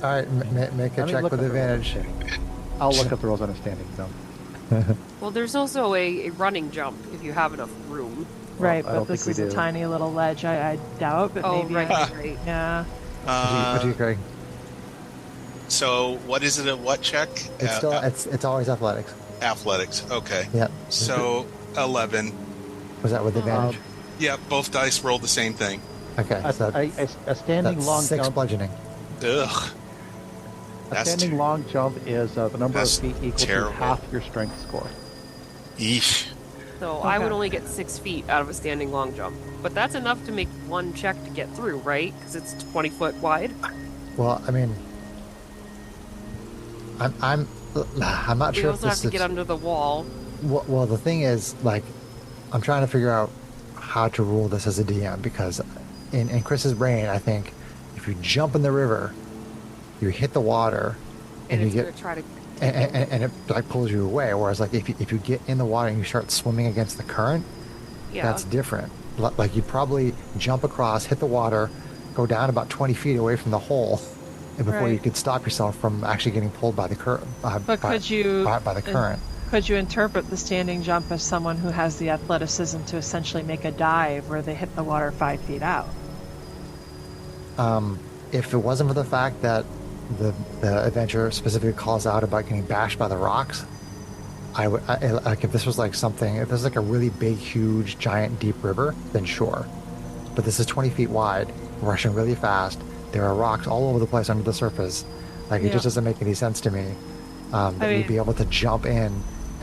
all right, make a Let me check look with up the rules on advantage. standing. I'll look up the rules on a standing jump. Well, there's also a running jump if you have enough room. Right, I but don't this think we is a do. tiny little ledge. I doubt, but Oh, maybe. right, I, right. yeah. What do you, Craig? So what is it? A what check? It's still it's always athletics. Athletics. Okay. Yep. So 11. Was that with advantage? Yeah, both dice rolled the same thing. Okay, A, so a standing that's long 6 jump. bludgeoning. Ugh. A That's standing long jump is the number of that's feet equal terrible. to half your strength score. Eesh. So I would Okay. only get 6 feet out of a standing long jump. But that's enough to make one check to get through, right? Because it's 20 foot wide. Well, I mean, I'm not We sure if also have this to is. get under the wall. Well, the thing is, like, I'm trying to figure out how to rule this as a DM because in Chris's brain, I think if you jump in the river, you hit the water, and you it's get going to try to... and it like pulls you away. Whereas like if you get in the water and you start swimming against the current, Yeah. that's different. Like you probably jump across, hit the water, go down about 20 feet away from the hole, and before you Right. could stop yourself from actually getting pulled by the current. But could you by the current? could you interpret the standing jump as someone who has the athleticism to essentially make a dive where they hit the water 5 feet out? If it wasn't for the fact that the adventure specifically calls out about getting bashed by the rocks, like if this was like something, if this was like a really big, huge, giant, deep river, then sure. But this is 20 feet wide, rushing really fast. There are rocks all over the place under the surface. Like it Yeah. just doesn't make any sense to me that I you'd mean- be able to jump in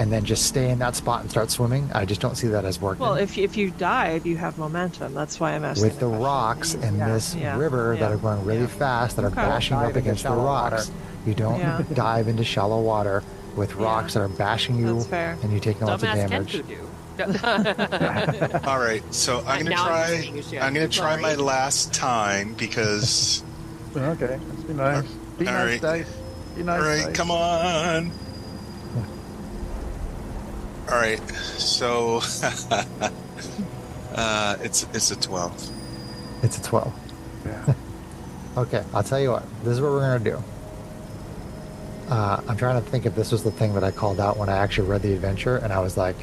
and then just stay in that spot and start swimming. I just don't see that as working. Well, if you dive, you have momentum. That's why I'm asking. With the question. rocks in Yeah, this yeah, river that yeah, are going really yeah. fast, that are Okay. bashing Dive up into against the shallow rocks. water. You don't Yeah. dive into shallow water with Yeah. rocks that are bashing you That's fair. and you taking lots of Dumbass damage. Kenku do. All right. So I'm gonna Now I'm try. saying shit. I'm gonna try my Sorry. last time because. Okay, let's be nice. Be All nice, right. dice. Be nice, All right, dice. come on. All right. So it's a 12. It's a 12. Yeah. Okay, I'll tell you what. This is what we're going to do. I'm trying to think if this was the thing that I called out when I actually read the adventure, and I was like,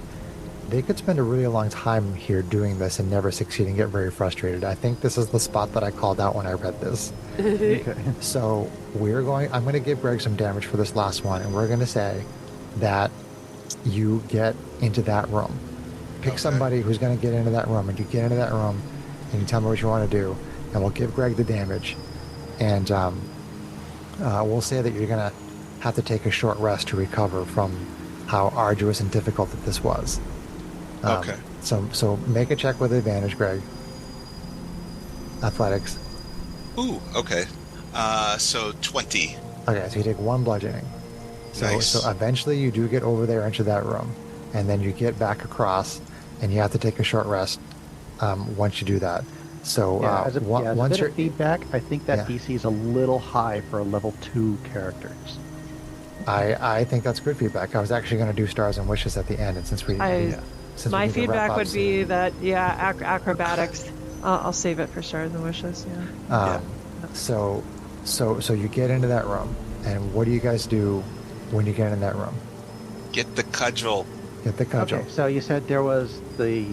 they could spend a really long time here doing this and never succeed and get very frustrated. I think this is the spot that I called out when I read this. Okay. So I'm going to give Greg some damage for this last one, and we're going to say that you get into that room. pick Okay. somebody who's going to get into that room, and you get into that room, and you tell me what you want to do, and we'll give Greg the damage, and we'll say that you're going to have to take a short rest to recover from how arduous and difficult that this was. Okay. So make a check with advantage, Greg. Athletics. Ooh, okay. So 20. Okay, so you take 1 bludgeoning. Nice. So eventually you do get over there into that room, and then you get back across, and you have to take a short rest once you do that. So As a once bit you're of feedback, I think that Yeah. DC is a little high for a level 2 characters. I think that's good feedback. I was actually going to do stars and wishes at the end, and since we My need to wrap feedback up would soon. be that acrobatics. I'll save it for stars and wishes. Yeah. So you get into that room, and what do you guys do when you get in that room? Get the cudgel. Get the cudgel. Okay, so you said there was the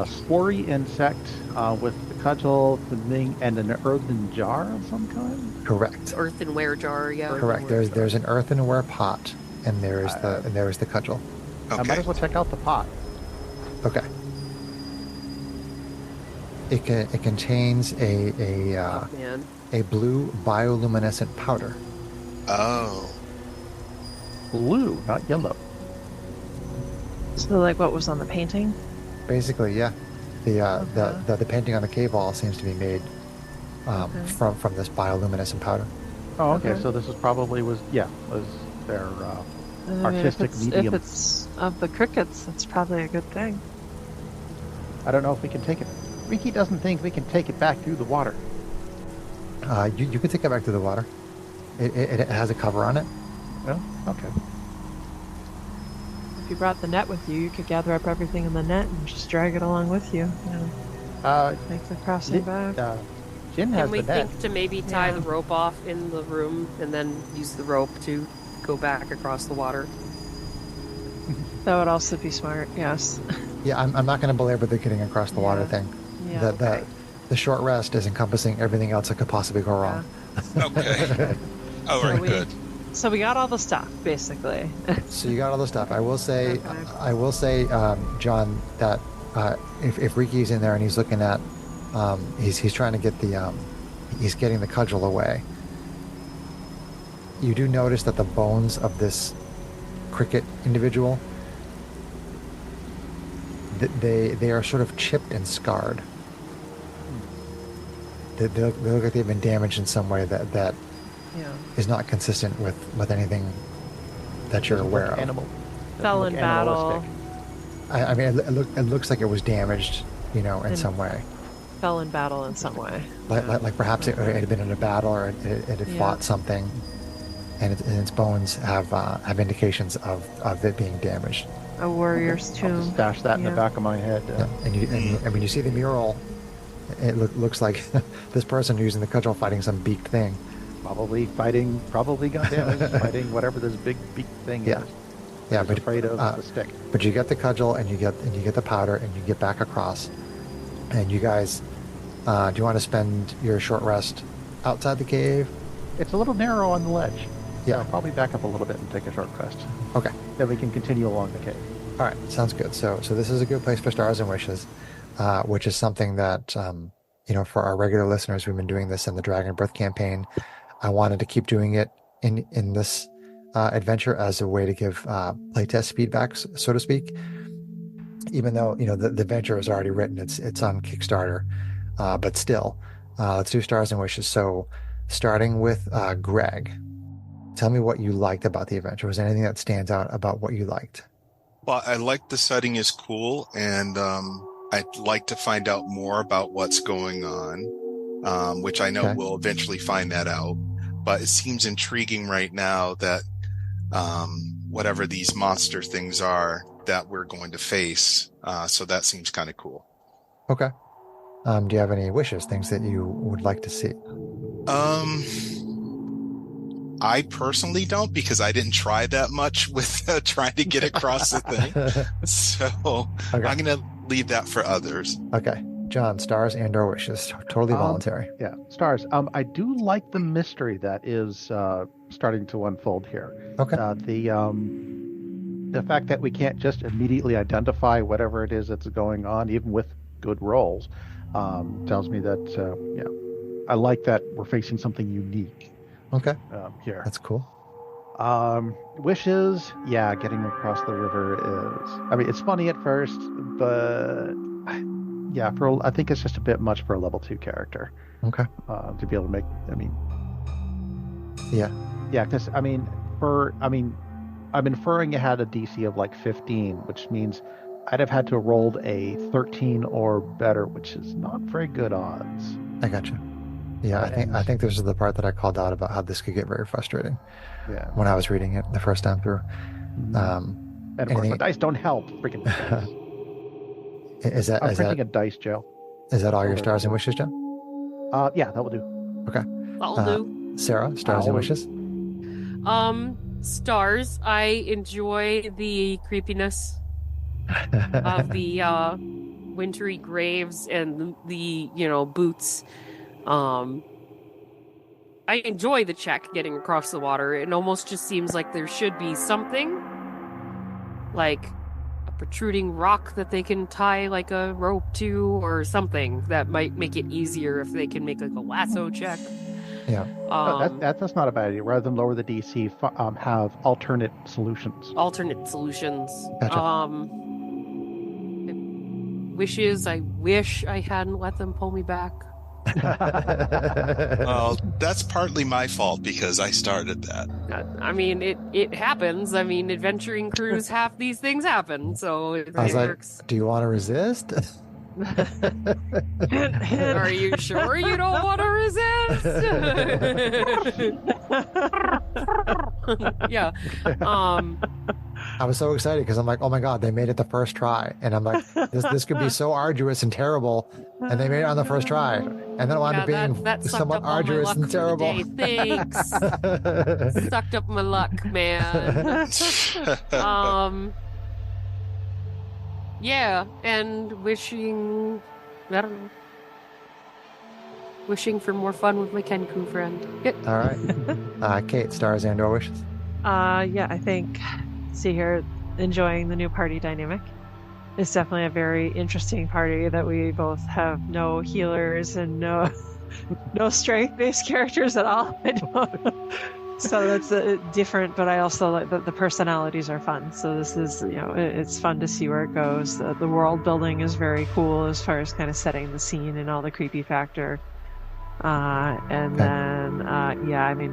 spory insect with the cudgel, the thing, and an earthen jar of some kind. Correct. Earthenware jar, yeah. Correct. There's an earthenware pot, and there is the cudgel. I might Okay. as well check out the pot. Okay. It contains Man. a blue bioluminescent powder. Oh. Blue, not yellow. So like what was on the painting? Basically, yeah. The Okay. the painting on the cave wall seems to be made Okay. from this bioluminescent powder. Oh, okay. Okay. So this was probably was their I mean, artistic if medium. it's of the crickets, that's probably a good thing. I don't know if we can take it. Riki doesn't think we can take it back through the water. You can take it back to the water. It has a cover on it. Well, okay. If you brought the net with you, you could gather up everything in the net and just drag it along with you. Make the crossing back. Jin has Can we the net. think to maybe tie Yeah. the rope off in the room and then use the rope to go back across the water? That would also be smart. Yes. Yeah, I'm not going to belabor the getting across the water Yeah. thing. Yeah. The short rest is encompassing everything else that could possibly go wrong. Okay. All right, we- good. So we got all the stuff basically. So you got all the stuff. I will say, Okay. John, that if Riki's in there and he's looking at, he's trying to get he's getting the cudgel away. You do notice that the bones of this cricket individual, they are sort of chipped and scarred. They look like they've been damaged in some way that Yeah. is not consistent with anything that you're Doesn't aware look of. Animal. Fell Doesn't in look battle. animalistic. I mean, it looks like it was damaged, in And- some way. Fell in battle in some way. Like perhaps it had been in a battle or it had Yeah. fought something, and its bones have indications of it being damaged. A warrior's I'll tomb. just stash that in the Yeah. back of my head. And when you see the mural, it looks like this person using the cudgel fighting some beaked thing. Probably got damaged, fighting whatever this big beak thing Yeah. is. Yeah, He's but afraid of the stick. But you get the cudgel and you get the powder and you get back across. And you guys, do you want to spend your short rest outside the cave? It's a little narrow on the ledge. Yeah. So I'll probably back up a little bit and take a short rest. Okay. Then we can continue along the cave. All right, sounds good. So this is a good place for stars and wishes, which is something that for our regular listeners, we've been doing this in the Dragon Birth campaign. I wanted to keep doing it in this adventure as a way to give playtest feedbacks, so to speak. Even though the adventure is already written, it's on Kickstarter, but still, let's do stars and wishes. So, starting with Greg, tell me what you liked about the adventure. Was there anything that stands out about what you liked? Well, I like the setting is cool, and I'd like to find out more about what's going on, which I know Okay. we'll eventually find that out. But it seems intriguing right now that whatever these monster things are that we're going to face, so that seems kind of cool. Okay. Do you have any wishes, things that you would like to see? I personally don't, because I didn't try that much with trying to get across the thing. So Okay. I'm going to leave that for others. Okay. John, stars and/or wishes, totally voluntary. Yeah, stars. I do like the mystery that is starting to unfold here. Okay. the fact that we can't just immediately identify whatever it is that's going on, even with good rolls, tells me that I like that we're facing something unique Okay, here. that's cool. Wishes, yeah, getting across the river is. I mean, it's funny at first, but yeah, I think it's just a bit much for a level 2 character. Okay. To be able to make. I mean, Yeah. yeah, because I'm inferring it had a DC of like 15, which means I'd have had to have rolled a 13 or better, which is not very good odds. I gotcha. Yeah, I think this is the part that I called out about how this could get very frustrating. Yeah. When I was reading it the first time through. And of course, the dice don't help. Freaking dice. I'm printing a dice, Joe. Is that all your stars and wishes, Joe? Yeah, that will do. Okay. That'll do. Sarah, stars and wishes? Stars. I enjoy the creepiness of the wintry graves and the boots. I enjoy the check getting across the water. It almost just seems like there should be something like a protruding rock that they can tie like a rope to, or something that might make it easier if they can make like a lasso check. Yeah. That's not a bad idea. Rather than lower the DC, have alternate solutions. Alternate solutions. Gotcha. Wishes. I wish I hadn't let them pull me back. Well, that's partly my fault because I started that. I mean, it happens. I mean, adventuring crews have these things happen, so it I was like, works. do you want to resist? Are you sure you don't want to resist? Yeah. I was so excited because I'm like, oh my God, they made it the first try. And I'm like, this could be so arduous and terrible. And they made it on the first try. And then it wound up being that sucked somewhat up all my arduous luck and for the terrible. day. Thanks. Sucked up my luck, man. Yeah, and wishing for more fun with my Kenku friend. Good. All right. Kate, stars and or wishes? Yeah, I think, see here, enjoying the new party dynamic. It's definitely a very interesting party that we both have no healers and no strength-based characters at all. I don't. So that's different, but I also like the personalities are fun. So this is, it's fun to see where it goes. The world building is very cool as far as kind of setting the scene and all the creepy factor.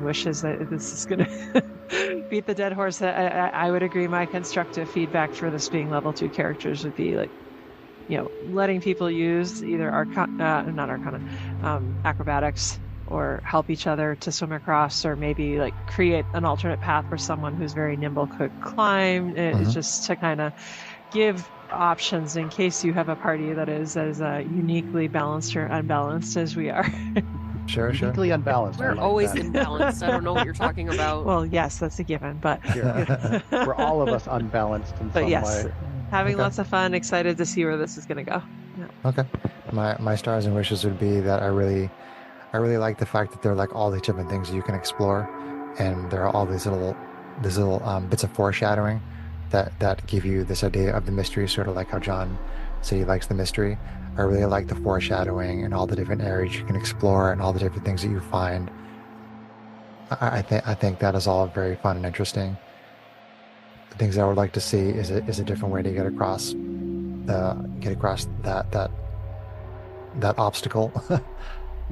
Wishes that this is going to beat the dead horse. I would agree. My constructive feedback for this being level 2 characters would be like, letting people use either acrobatics or help each other to swim across, or maybe like create an alternate path for someone who's very nimble could climb. It's just to kind of give options in case you have a party that is as uniquely balanced or unbalanced as we are. Sure. Uniquely unbalanced. We're always imbalanced. I don't know what you're talking about. Well, yes, that's a given, but we're all of us unbalanced in some way. Having lots of fun, excited to see where this is going to go. Yeah. Okay. My stars and wishes would be that I really like the fact that there are like all these different things that you can explore, and there are all these little bits of foreshadowing that give you this idea of the mystery, sort of like how John said he likes the mystery. I really like the foreshadowing and all the different areas you can explore and all the different things that you find. I think that is all very fun and interesting. The things that I would like to see is a different way to get across that obstacle.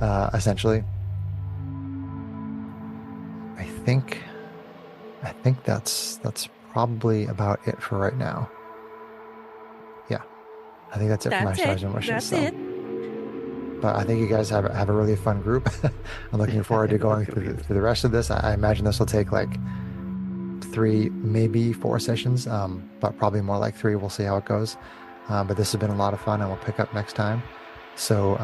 Essentially, I think that's probably about it for right now. Yeah, I think that's it for my stars and wishes. That's it. But I think you guys have a really fun group. I'm looking forward to going through the rest of this. I imagine this will take like 3, maybe 4 sessions, but probably more like 3. We'll see how it goes. But this has been a lot of fun, and we'll pick up next time. So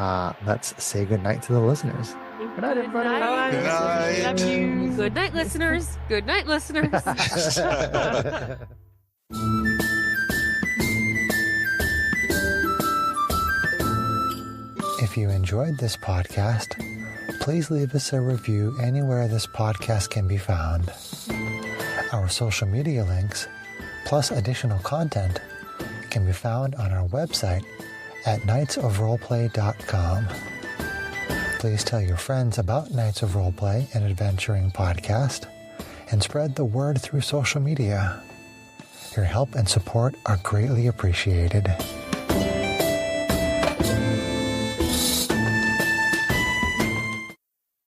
let's say goodnight to the listeners. Good night, everybody. Good night. Love you. Good night, listeners. Good night, listeners. If you enjoyed this podcast, please leave us a review anywhere this podcast can be found. Our social media links plus additional content can be found on our website at knightsofroleplay.com. Please tell your friends about Knights of Roleplay, an adventuring podcast, and spread the word through social media. Your help and support are greatly appreciated.